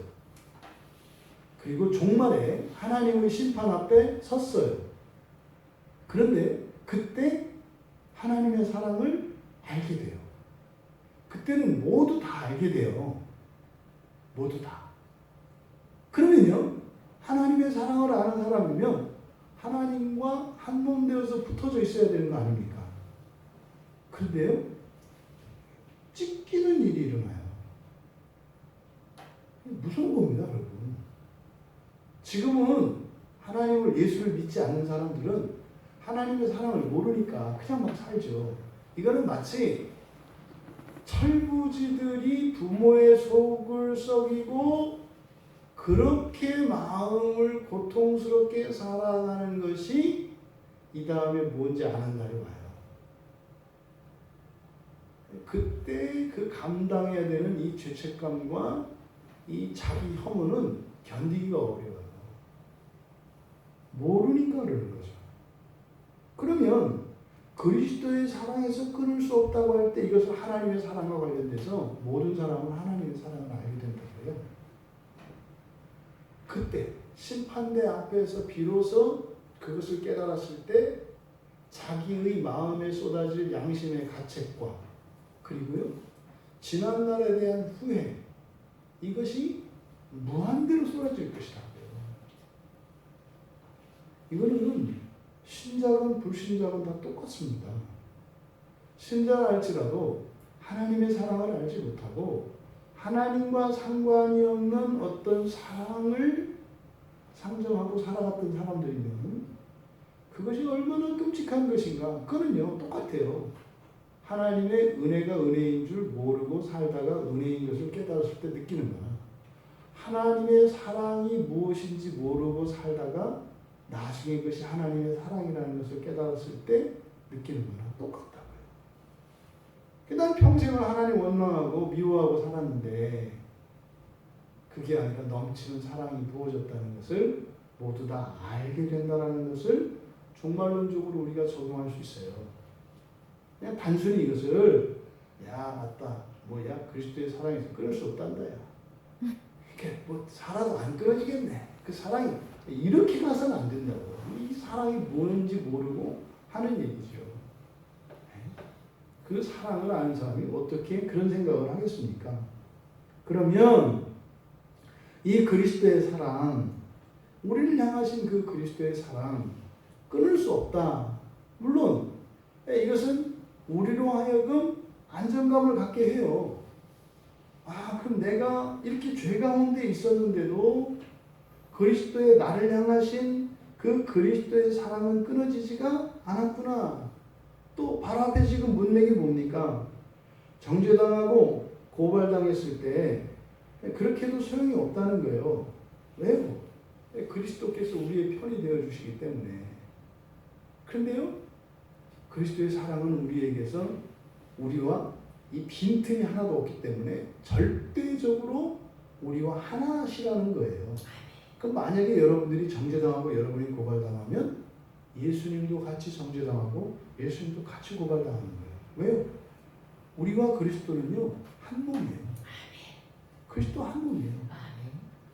그리고 종말에 하나님의 심판 앞에 섰어요. 그런데 그때 하나님의 사랑을 알게 돼요. 그때는 모두 다 알게 돼요. 모두 다. 그러면요, 하나님의 사랑을 아는 사람이면 하나님과 한 몸 되어서 붙어져 있어야 되는 거 아닙니까? 그런데요, 찢기는 일이 일어나요. 무서운 겁니다, 여러분. 지금은 하나님을, 예수를 믿지 않는 사람들은 하나님의 사랑을 모르니까 그냥 막 살죠. 이거는 마치 철부지들이 부모의 속을 썩이고 그렇게 마음을 고통스럽게 살아가는 것이 이 다음에 뭔지 아는 날이 와요. 그때 그 감당해야 되는 이 죄책감과 이 자기 혐오는 견디기가 어려워요. 모르니까 그러는 거죠. 그러면 그리스도의 사랑에서 끊을 수 없다고 할 때 이것은 하나님의 사랑과 관련돼서 모든 사람은 하나님의 사랑을 알게 된다고요. 그때 심판대 앞에서 비로소 그것을 깨달았을 때 자기의 마음에 쏟아질 양심의 가책과 그리고요 지난날에 대한 후회 이것이 무한대로 쏟아질 것이다. 이거는 신자건 불신자건 다 똑같습니다. 신자를 알지라도 하나님의 사랑을 알지 못하고 하나님과 상관이 없는 어떤 사랑을 상정하고 살아갔던 사람들이면 그것이 얼마나 끔찍한 것인가. 그거는요 똑같아요. 하나님의 은혜가 은혜인 줄 모르고 살다가 은혜인 것을 깨달았을 때 느끼는 거나 하나님의 사랑이 무엇인지 모르고 살다가 나중에 그것이 하나님의 사랑이라는 것을 깨달았을 때 느끼는 거나 똑같다고요. 난 평생을 하나님 원망하고 미워하고 살았는데 그게 아니라 넘치는 사랑이 부어졌다는 것을 모두 다 알게 된다는 것을 종말론적으로 우리가 적용할 수 있어요. 그냥 단순히 이것을 야 맞다 뭐야 그리스도의 사랑에서 끊을 수 없단다 야 이렇게 뭐 살아도 안 끊어지겠네 그 사랑이 이렇게 가서는 안 된다고. 이 사랑이 뭔지 모르고 하는 얘기죠. 그 사랑을 아는 사람이 어떻게 그런 생각을 하겠습니까? 그러면 이 그리스도의 사랑, 우리를 향하신 그 그리스도의 사랑 끊을 수 없다. 물론 이것은 우리로 하여금 안정감을 갖게 해요. 아, 그럼 내가 이렇게 죄 가운데 있었는데도 그리스도의 나를 향하신 그 그리스도의 사랑은 끊어지지가 않았구나. 또 바로 앞에 지금 문맥이 뭡니까? 정죄당하고 고발당했을 때 그렇게 해도 소용이 없다는 거예요. 왜요? 그리스도께서 우리의 편이 되어주시기 때문에. 그런데요, 그리스도의 사랑은 우리에게서 우리와 이 빈틈이 하나도 없기 때문에 절대적으로 우리와 하나시라는 거예요. 그럼 만약에 여러분들이 정죄당하고 여러분이 고발당하면 예수님도 같이 정죄당하고 예수님도 같이 고발당하는 거예요. 왜요? 우리와 그리스도는요 한 몸이에요. 그리스도 한 몸이에요.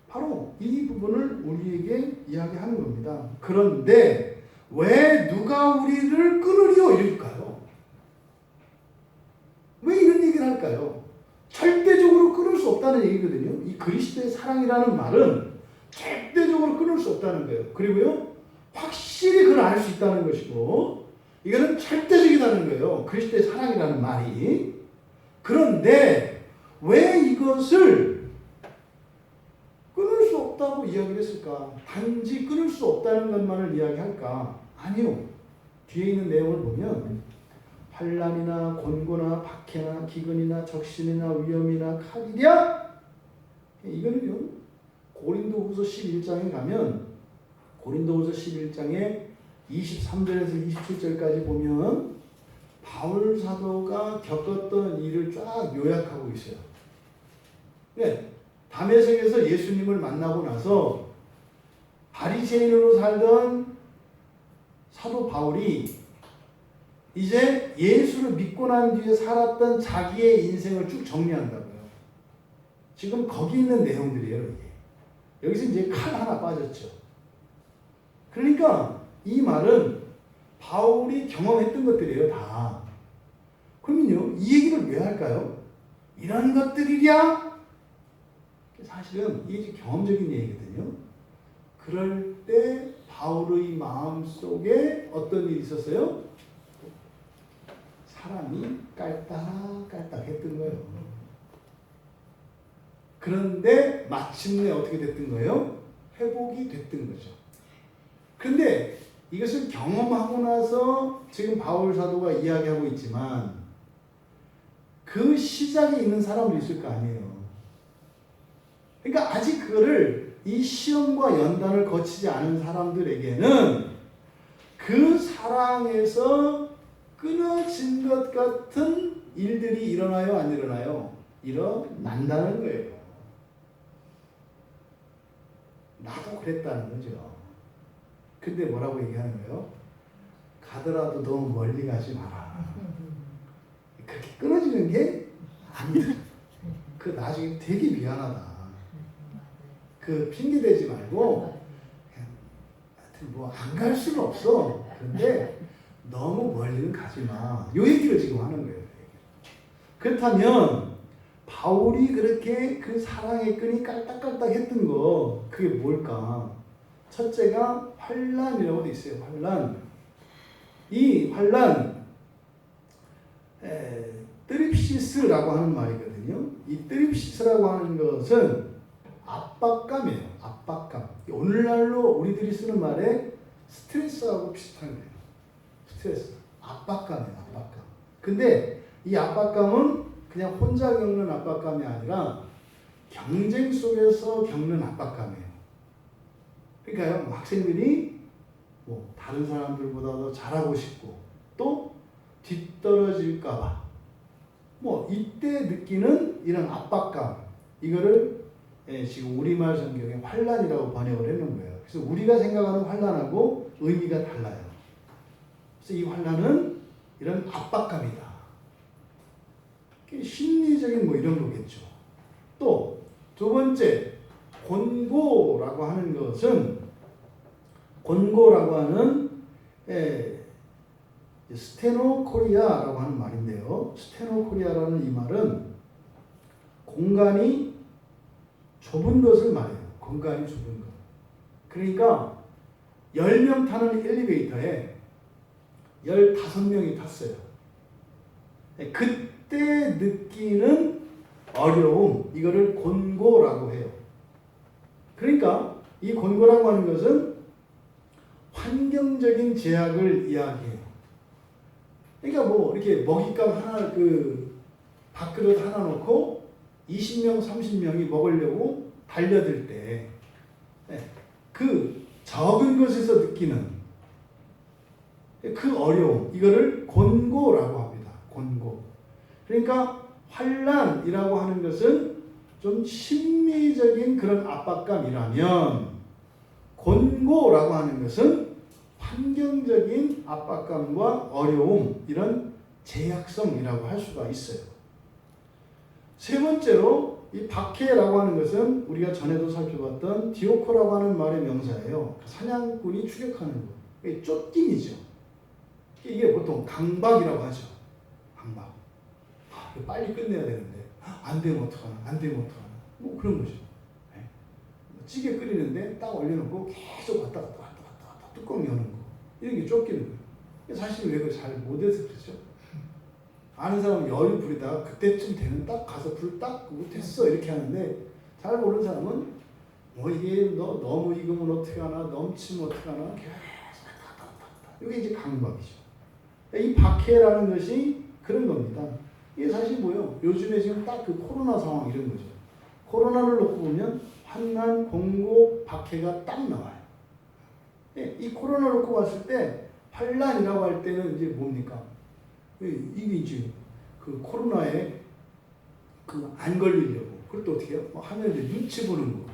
바로 이 부분을 우리에게 이야기하는 겁니다. 그런데 왜 누가 우리를 끊으리요 이럴까요? 왜 이런 얘기를 할까요? 절대적으로 끊을 수 없다는 얘기거든요. 이 그리스도의 사랑이라는 말은 절대적으로 끊을 수 없다는 거예요. 그리고요 확실히 그걸 알 수 있다는 것이고 이거는 절대적이라는 거예요. 그리스도의 사랑이라는 말이. 그런데 왜 이것을 끊을 수 없다고 이야기를 했을까? 단지 끊을 수 없다는 것만을 이야기할까? 아니요. 뒤에 있는 내용을 보면 환난이나 곤고나 박해나 기근이나 적신이나 위험이나 칼이랴 이거는요 고린도후서 11장에 가면 고린도후서 11장에 23절에서 27절까지 보면 바울 사도가 겪었던 일을 쫙 요약하고 있어요. 네, 다메섹에서 예수님을 만나고 나서 바리새인으로 살던 사도 바울이 이제 예수를 믿고 난 뒤에 살았던 자기의 인생을 쭉 정리한다고요. 지금 거기 있는 내용들이에요. 이게. 여기서 이제 칼 하나 빠졌죠. 그러니까 이 말은 바울이 경험했던 것들이에요. 다. 그러면요. 이 얘기를 왜 할까요? 이런 것들이랴? 사실은 이게 경험적인 얘기거든요. 그럴 때 바울의 마음속에 어떤 일이 있었어요? 사람이 깔딱깔딱 했던 거예요. 그런데 마침내 어떻게 됐던 거예요? 회복이 됐던 거죠. 그런데 이것을 경험하고 나서 지금 바울 사도가 이야기하고 있지만 그 시작에 있는 사람도 있을 거 아니에요. 그러니까 아직 그거를 이 시험과 연단을 거치지 않은 사람들에게는 그 사랑에서 끊어진 것 같은 일들이 일어나요? 안 일어나요? 일어난다는 거예요. 나도 그랬다는 거죠. 근데 뭐라고 얘기하는 거예요? 가더라도 너무 멀리 가지 마라. 그렇게 끊어지는 게 아니다. 그 나중에 되게 미안하다. 그 핑계 대지 말고 하여튼 뭐 안 갈 수는 없어. 그런데 너무 멀리는 가지 마. 요 얘기를 지금 하는 거예요. 그렇다면 바울이 그렇게 그 사랑의 끈이 깔딱깔딱 했던 거 그게 뭘까? 첫째가 환난이라고 돼 있어요. 환난. 이 환난 뜨립시스라고 하는 말이거든요. 이 뜨립시스라고 하는 것은 압박감이에요. 압박감. 오늘날로 우리들이 쓰는 말에 스트레스하고 비슷한 거예요. 스트레스. 압박감이에요. 압박감. 근데 이 압박감은 그냥 혼자 겪는 압박감이 아니라 경쟁 속에서 겪는 압박감이에요. 그러니까요, 뭐 학생들이 뭐 다른 사람들보다 더 잘하고 싶고 또 뒤떨어질까봐 뭐 이때 느끼는 이런 압박감, 이거를 지금 우리말 성경에 환난이라고 번역을 해놓은 거예요. 그래서 우리가 생각하는 환난하고 의미가 달라요. 그래서 이 환난은 이런 압박감이다. 심리적인 뭐 이런 거겠죠. 또 두 번째, 곤고라고 하는 것은, 곤고라고 하는 스테노코리아라고 하는 말인데요. 스테노코리아라는 이 말은 공간이 좁은 것을 말해요. 공간이 좁은 것. 그러니까 10명 타는 엘리베이터에 15명이 탔어요. 그때 느끼는 어려움, 이거를 곤고라고 해요. 그러니까 이 곤고라고 하는 것은 환경적인 제약을 이야기해요. 그러니까 뭐 이렇게 먹잇감 하나, 그 밥그릇 하나 놓고 20명, 30명이 먹으려고 달려들 때 그 적은 것에서 느끼는 그 어려움, 이거를 곤고라고 합니다. 곤고. 그러니까 환난이라고 하는 것은 좀 심리적인 그런 압박감이라면, 곤고라고 하는 것은 환경적인 압박감과 어려움, 이런 제약성이라고 할 수가 있어요. 세 번째로 이 박해라고 하는 것은 우리가 전에도 살펴봤던 디오코라고 하는 말의 명사예요. 사냥꾼이 추격하는 것. 이게 쫓김이죠. 이게 보통 강박이라고 하죠. 강박. 빨리 끝내야 되는데 안 되면 어떡하나, 안 되면 어떡하나, 뭐 그런 거죠. 네. 찌개 끓이는데 딱 올려놓고 계속 왔다 갔다 뚜껑 여는 거, 이런 게 쫓기는 거예요. 사실 왜 그걸 잘 못해서 그렇죠. 아는 사람은 열이 부리다가 그때쯤 되면 딱 가서 불 딱 끄고 됐어 이렇게 하는데, 잘 모르는 사람은 뭐 이게 너무 익으면 어떻게 하나, 넘치면 어떻게 하나, 계속 왔다 갔다. 이게 이제 강박이죠. 이 박해라는 것이 그런 겁니다. 이게 사실 뭐예요? 요즘에 지금 딱 그 코로나 상황 이런 거죠. 코로나를 놓고 보면 환난, 공고, 박해가 딱 나와요. 이 코로나를 놓고 봤을 때 환난이라고 할 때는 이제 뭡니까? 이게 이제 그 코로나에 그 안 걸리려고, 그걸 또 어떻게 해요? 뭐 하면 이제 눈치 보는 거.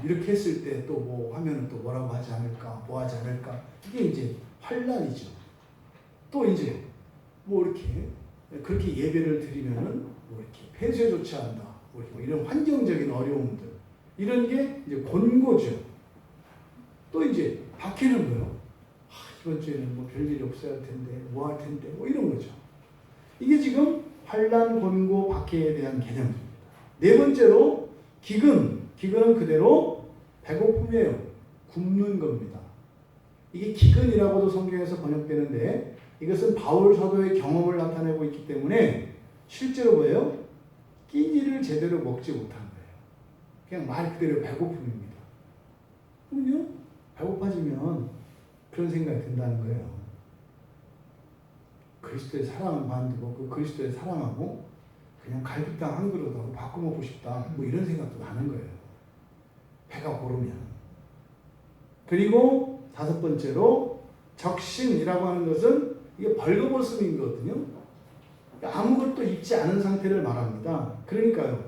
이렇게 했을 때 또 뭐 하면은 또 뭐라고 하지 않을까, 뭐 하지 않을까. 이게 이제 환난이죠. 또 이제 뭐 이렇게 그렇게 예배를 드리면은 뭐 이렇게 폐쇄 조치한다, 뭐 이런 환경적인 어려움들, 이런 게 이제 곤고죠. 또 이제 박해는 뭐요? 이번 주에는 뭐 별일이 없어야 할 텐데, 뭐 할 텐데, 뭐 이런 거죠. 이게 지금 환난, 곤고, 박해에 대한 개념입니다. 네 번째로 기근. 기근은 그대로 배고픔이에요. 굶는 겁니다. 이게 기근이라고도 성경에서 번역되는데, 이것은 바울 사도의 경험을 나타내고 있기 때문에 실제로 뭐예요? 끼니를 제대로 먹지 못한 거예요. 그냥 말 그대로 배고픔입니다. 그럼요? 배고파지면 그런 생각이 든다는 거예요. 그리스도의 사랑을 만들고 그 그리스도의 사랑하고 그냥 갈비탕 한 그릇하고 바꿔 먹고 싶다, 뭐 이런 생각도 나는 거예요. 배가 고르면. 그리고 다섯 번째로 적신이라고 하는 것은 이게 벌거벗음이거든요. 아무것도 입지 않은 상태를 말합니다. 그러니까요,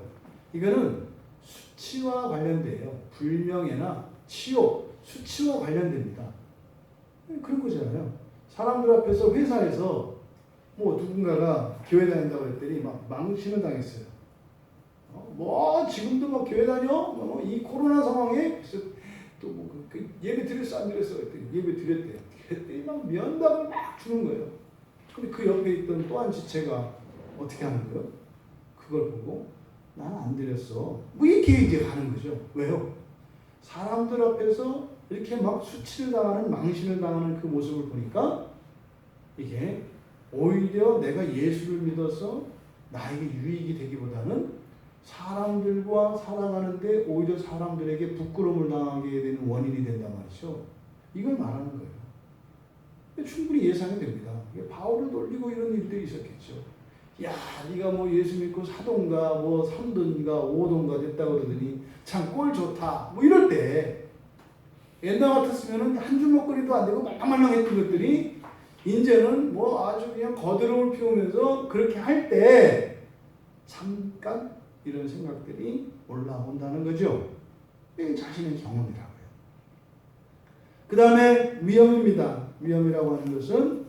이거는 수치와 관련돼요. 불명예나 치욕, 수치와 관련됩니다. 그런 거잖아요. 사람들 앞에서, 회사에서 뭐 누군가가 교회 다닌다고 했더니 막 망신을 당했어요. 뭐 지금도 막 교회 다녀? 이 코로나 상황에 또 뭐 그 예배 드렸어 안 드렸어 그랬더니 예배 드렸대요. 그랬더니 막 면담을 막 주는 거예요. 근데 그 옆에 있던 또 한 지체가 어떻게 하는 거예요? 그걸 보고 나는 안 드렸어. 뭐 이렇게 이제 가는 거죠. 왜요? 사람들 앞에서 이렇게 막 수치를 당하는 망신을 당하는 그 모습을 보니까 이게 오히려 내가 예수를 믿어서 나에게 유익이 되기보다는 사람들과 살아가는데 오히려 사람들에게 부끄러움을 당하게 되는 원인이 된단 말이죠. 이걸 말하는 거예요. 충분히 예상이 됩니다. 바울을 놀리고 이런 일들이 있었겠죠. 야, 네가 뭐 예수 믿고 사도인가 뭐 3도인가 5도인가 됐다 그러더니 참 꼴 좋다 뭐 이럴 때 옛날 같았으면 한 주먹거리도 안 되고 말랑말랑했던 것들이 이제는 뭐 아주 그냥 거드름을 피우면서 그렇게 할 때 잠깐 이런 생각들이 올라온다는 거죠. 이게 자신의 경험이라고요. 그 다음에 위험입니다. 위험이라고 하는 것은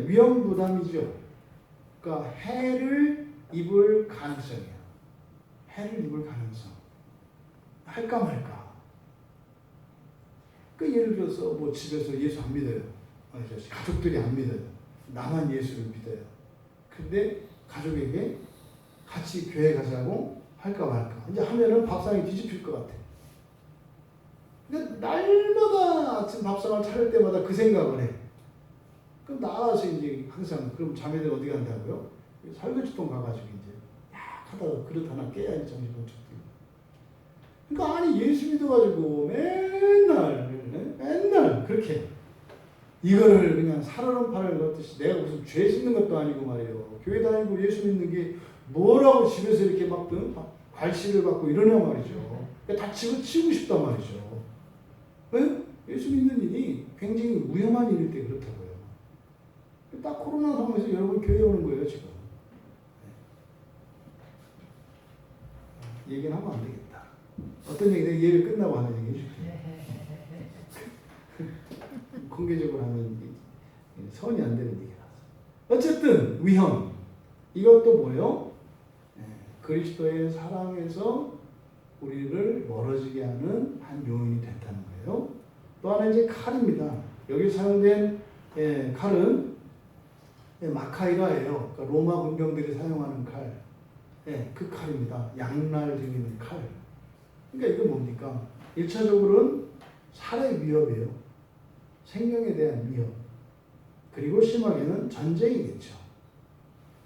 위험 부담이죠. 그러니까 해를 입을 가능성이에요. 해를 입을 가능성. 할까 말까. 그 예를 들어서 뭐 집에서 예수 안 믿어요. 가족들이 안 믿어요. 나만 예수를 믿어요. 근데 가족에게 같이 교회 가자고 할까 말까. 이제 하면은 밥상이 뒤집힐 것 같아. 근데 날마다 아침 밥상을 차릴 때마다 그 생각을 해. 그럼 나와서 이제 항상 그럼 자매들 어디 간다고요? 설거지통 가가지고 이제 야 하다가 그릇 하나 깨야지 정신없죠. 그러니까 아니 예수 믿어가지고 맨날 그렇게 이거를 그냥 살얼음판을 넣듯이 내가 무슨 죄 짓는 것도 아니고 말이에요. 교회 다니고 예수 믿는 게 뭐라고 집에서 이렇게 막 괄시를 받고 이러냐 말이죠. 그러니까 다 집어치우고 싶단 말이죠. 왜? 예수 믿는 일이 굉장히 위험한 일일 때 그렇다고요. 딱 코로나 상황에서 여러분 교회 오는 거예요 지금. 얘기는 하면 안 되겠다. 어떤 얘기 내가 예배 끝나고 하는 얘기 해줄게. 공개적으로 하면 선이 안 되는 얘기라서. 어쨌든 위험. 이것도 뭐예요? 그리스도의 사랑에서 우리를 멀어지게 하는 한 요인이 됐다는 거예요. 또 하나 이제 칼입니다. 여기 사용된 칼은 마카이라예요. 그러니까 로마 군병들이 사용하는 칼. 그 칼입니다. 양날 들리는 칼. 그러니까 이게 뭡니까? 1차적으로는 살해 위협이에요. 생명에 대한 위협. 그리고 심하게는 전쟁이겠죠.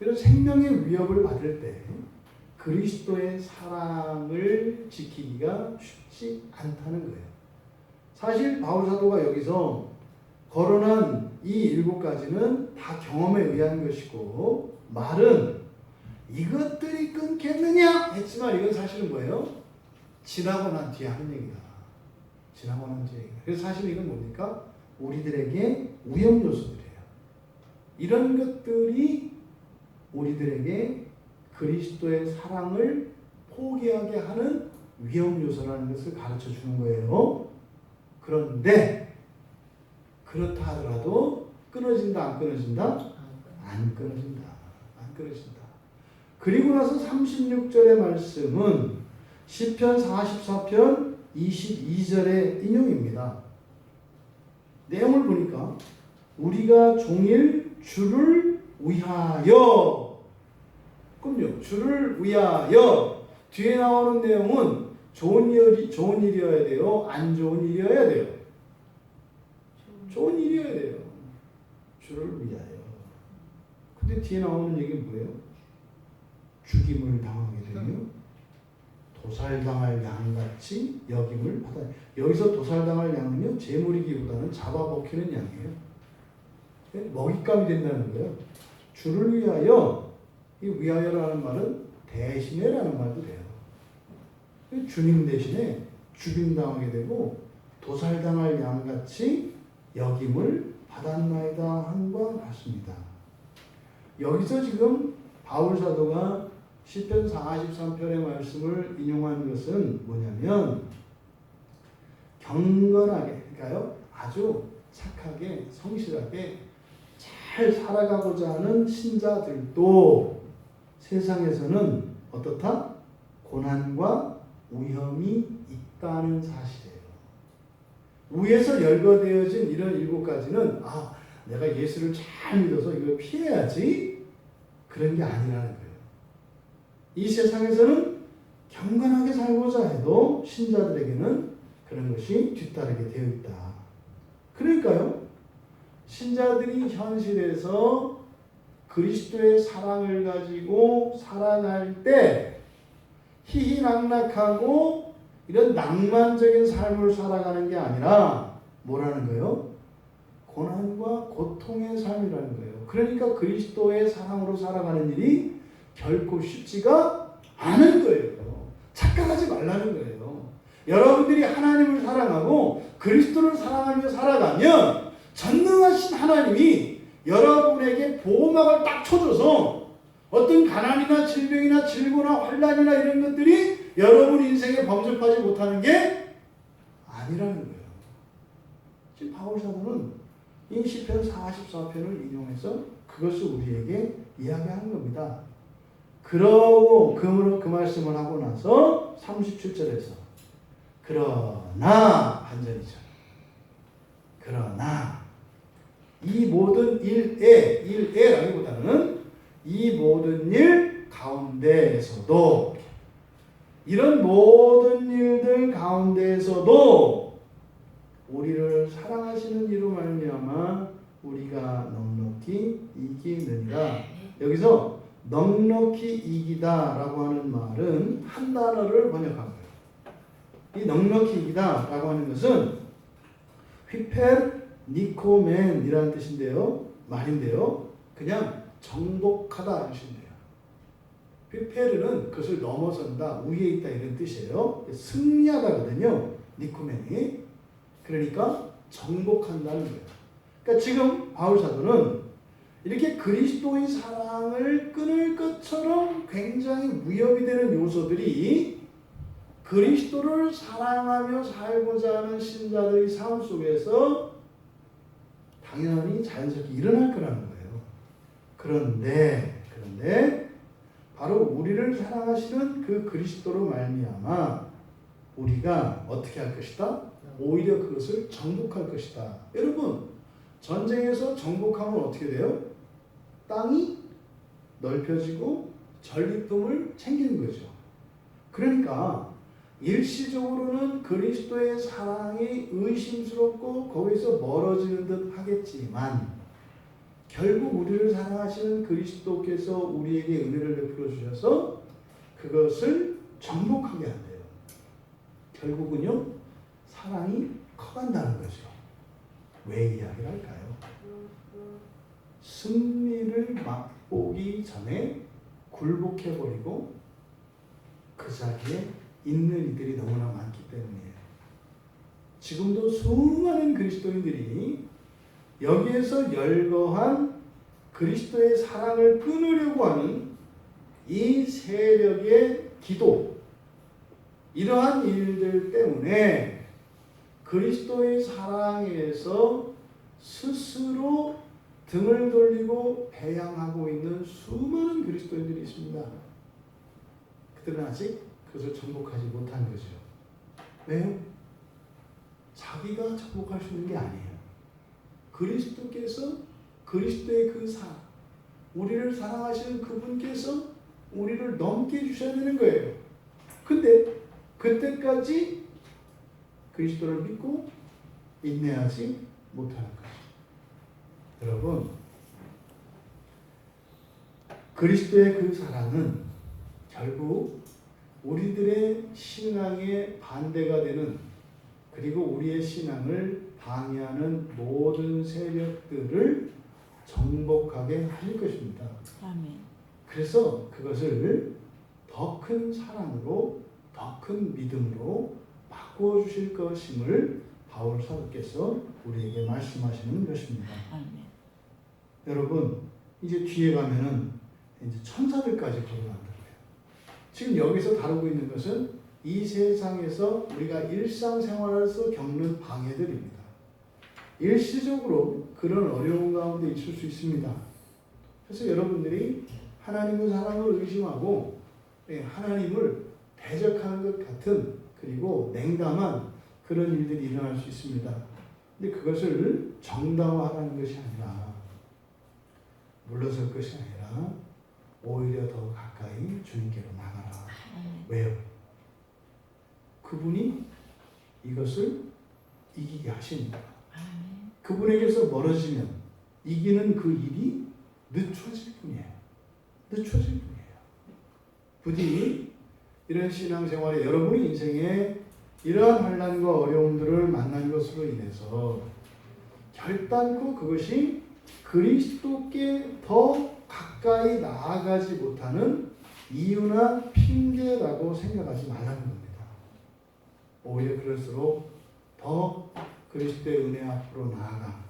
이런 생명의 위협을 받을 때 그리스도의 사랑을 지키기가 쉽지 않다는 거예요. 사실 바울 사도가 여기서 거론한 이 7가지는 다 경험에 의한 것이고 말은 이것들이 끊겠느냐 했지만 이건 사실은 뭐예요? 지나고 난 뒤에 하는 얘기다. 지나고 난 뒤에. 그래서 사실 이건 뭡니까? 우리들에게 위험 요소들이에요. 이런 것들이 우리들에게 그리스도의 사랑을 포기하게 하는 위험 요소라는 것을 가르쳐 주는 거예요. 그런데 그렇다 하더라도 끊어진다 안 끊어진다? 안 끊어진다. 안 끊어진다. 그리고 나서 36절의 말씀은 시편 44편 22절의 인용입니다. 내용을 보니까 우리가 종일 주를 위하여, 그럼요, 주를 위하여 뒤에 나오는 내용은 좋은 일이어야 돼요? 안 좋은 일이어야 돼요? 좋은 일이어야 돼요. 주를 위하여. 근데 뒤에 나오는 얘기는 뭐예요? 죽임을 당하게 되며 도살당할 양같이 여김을 받아요. 여기서 도살당할 양은요, 재물이기보다는 잡아먹히는 양이에요. 먹잇감이 된다는 거예요. 주를 위하여, 이 위하여라는 말은 대신에라는 말도 돼요. 주님 대신에 죽임당하게 되고 도살당할 양같이 여김을 받았나이다 한과 같습니다. 여기서 지금 바울 사도가 시편 43편의 말씀을 인용한 것은 뭐냐면 경건하게, 그러니까요, 아주 착하게 성실하게 잘 살아가고자 하는 신자들도 세상에서는 어떻다? 고난과 위험이 있다는 사실이에요. 위에서 열거되어진 이런 7가지는 내가 예수를 잘 믿어서 이걸 피해야지 그런 게 아니라는 거예요. 이 세상에서는 경건하게 살고자 해도 신자들에게는 그런 것이 뒤따르게 되어 있다. 그러니까요, 신자들이 현실에서 그리스도의 사랑을 가지고 살아갈 때 희희낙낙하고 이런 낭만적인 삶을 살아가는 게 아니라 뭐라는 거예요? 고난과 고통의 삶이라는 거예요. 그러니까 그리스도의 사랑으로 살아가는 일이 결코 쉽지가 않은 거예요. 착각하지 말라는 거예요. 여러분들이 하나님을 사랑하고 그리스도를 사랑하며 살아가면 전능하신 하나님이 여러분에게 보호막을 딱 쳐줘서 어떤 가난이나 질병이나 질고나 환난이나 이런 것들이 여러분 인생에 범접하지 못하는 게 아니라는 거예요. 지금 바울 사도는 이 시편 44편을 인용해서 그것을 우리에게 이야기하는 겁니다. 그러고 그 말씀을 하고 나서 37절에서 그러나 반전이죠. 그러나 이 모든 일에라기보다는 이 모든 일 가운데에서도 이런 모든 일들 가운데에서도 우리를 사랑하시는 이로 말미암아 우리가 넉넉히 이기느니라. 여기서 넉넉히 이기다라고 하는 말은 한 단어를 번역한 거예요. 이 넉넉히 이기다라고 하는 것은 휘펠 니코멘이라는 뜻인데요. 말인데요. 그냥 정복하다 뜻인데요. 휘펠은 그것을 넘어선다, 위에 있다 이런 뜻이에요. 승리하다거든요. 니코멘이. 그러니까 정복한다는 거예요. 그러니까 지금 바울 사도는 이렇게 그리스도의 사랑을 끊을 것처럼 굉장히 위협이 되는 요소들이 그리스도를 사랑하며 살고자 하는 신자들의 삶 속에서 당연히 자연스럽게 일어날 거라는 거예요. 그런데 바로 우리를 사랑하시는 그 그리스도로 말미암아 우리가 어떻게 할 것이다? 오히려 그것을 정복할 것이다. 여러분, 전쟁에서 정복하면 어떻게 돼요? 땅이 넓혀지고 전리품을 챙기는 거죠. 그러니까 일시적으로는 그리스도의 사랑이 의심스럽고 거기서 멀어지는 듯 하겠지만 결국 우리를 사랑하시는 그리스도께서 우리에게 은혜를 베풀어 주셔서 그것을 정복하게 한대요. 결국은요, 사랑이 커간다는 거죠. 왜 이야기를 할까요? 승리를 맛보기 전에 굴복해버리고 그 자리에 있는 이들이 너무나 많기 때문이에요. 지금도 수많은 그리스도인들이 여기에서 열거한 그리스도의 사랑을 끊으려고 하는 이 세력의 기도, 이러한 일들 때문에 그리스도의 사랑에서 스스로 등을 돌리고 배양하고 있는 수많은 그리스도인들이 있습니다. 그들은 아직 그것을 정복하지 못한 거죠. 왜요? 자기가 정복할 수 있는 게 아니에요. 그리스도께서 그리스도의 그 사랑, 우리를 사랑하시는 그분께서 우리를 넘게 해주셔야 되는 거예요. 근데 그때까지 그리스도를 믿고 인내하지 못하는 거죠. 여러분, 그리스도의 그 사랑은 결국 우리들의 신앙에 반대가 되는, 그리고 우리의 신앙을 방해하는 모든 세력들을 정복하게 하실 것입니다. 아멘. 그래서 그것을 더 큰 사랑으로, 더 큰 믿음으로 바꾸어 주실 것임을 바울 사도께서 우리에게 말씀하시는 것입니다. 아멘. 여러분, 이제 뒤에 가면은 이제 천사들까지 거론한다는 거예요. 지금 여기서 다루고 있는 것은 이 세상에서 우리가 일상생활에서 겪는 방해들입니다. 일시적으로 그런 어려운 가운데 있을 수 있습니다. 그래서 여러분들이 하나님의 사랑을 의심하고 하나님을 대적하는 것 같은, 그리고 냉담한 그런 일들이 일어날 수 있습니다. 근데 그것을 정당화하는 것이 아니라 물러설 것이 아니라 오히려 더 가까이 주님께로 나가라. 왜요? 그분이 이것을 이기게 하십니다. 그분에게서 멀어지면 이기는 그 일이 늦춰질 뿐이에요. 늦춰질 뿐이에요. 부디 이런 신앙생활에 여러분의 인생에 이러한 환난과 어려움들을 만난 것으로 인해서 결단코 그것이 그리스도께 더 가까이 나아가지 못하는 이유나 핑계라고 생각하지 말라는 겁니다. 오히려 그럴수록 더 그리스도의 은혜 앞으로 나아가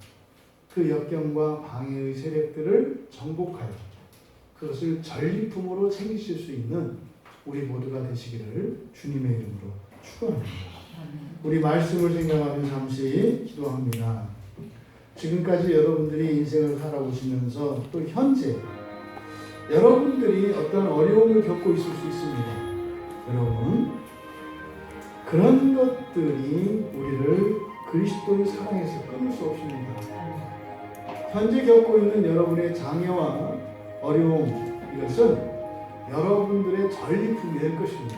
그 역경과 방해의 세력들을 정복하여 그것을 전리품으로 챙기실 수 있는 우리 모두가 되시기를 주님의 이름으로 축원합니다. 우리 말씀을 생각하며 잠시 기도합니다. 지금까지 여러분들이 인생을 살아오시면서 또 현재 여러분들이 어떤 어려움을 겪고 있을 수 있습니다. 여러분, 그런 것들이 우리를 그리스도의 사랑에서 끊을 수 없습니다. 현재 겪고 있는 여러분의 장애와 어려움, 이것은 여러분들의 전리품이 될 것입니다.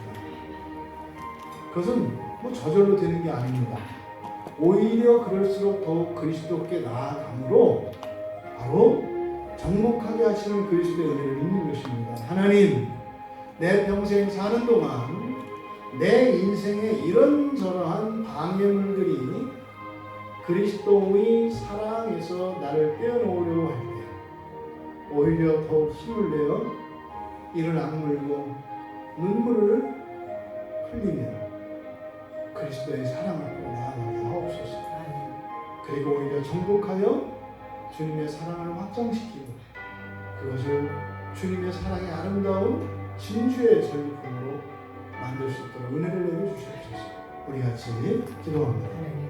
그것은 저절로 되는 게 아닙니다. 오히려 그럴수록 더욱 그리스도께 나아감으로 바로 정복하게 하시는 그리스도의 은혜를 믿는 것입니다. 하나님, 내 평생 사는 동안 내 인생에 이런저러한 방해물들이 그리스도의 사랑에서 나를 떼어놓으려고 할 때 오히려 더욱 힘을 내어 이를 악물고 눈물을 흘리며 그리스도의 사랑 앞으로 나아가게 하옵소서. 그리고 오히려 정복하여 주님의 사랑을 확장시키고 그것을 주님의 사랑의 아름다운 진주의 전리품으로 만들 수 있도록 은혜를 내려주시옵소서. 우리 같이 기도합니다.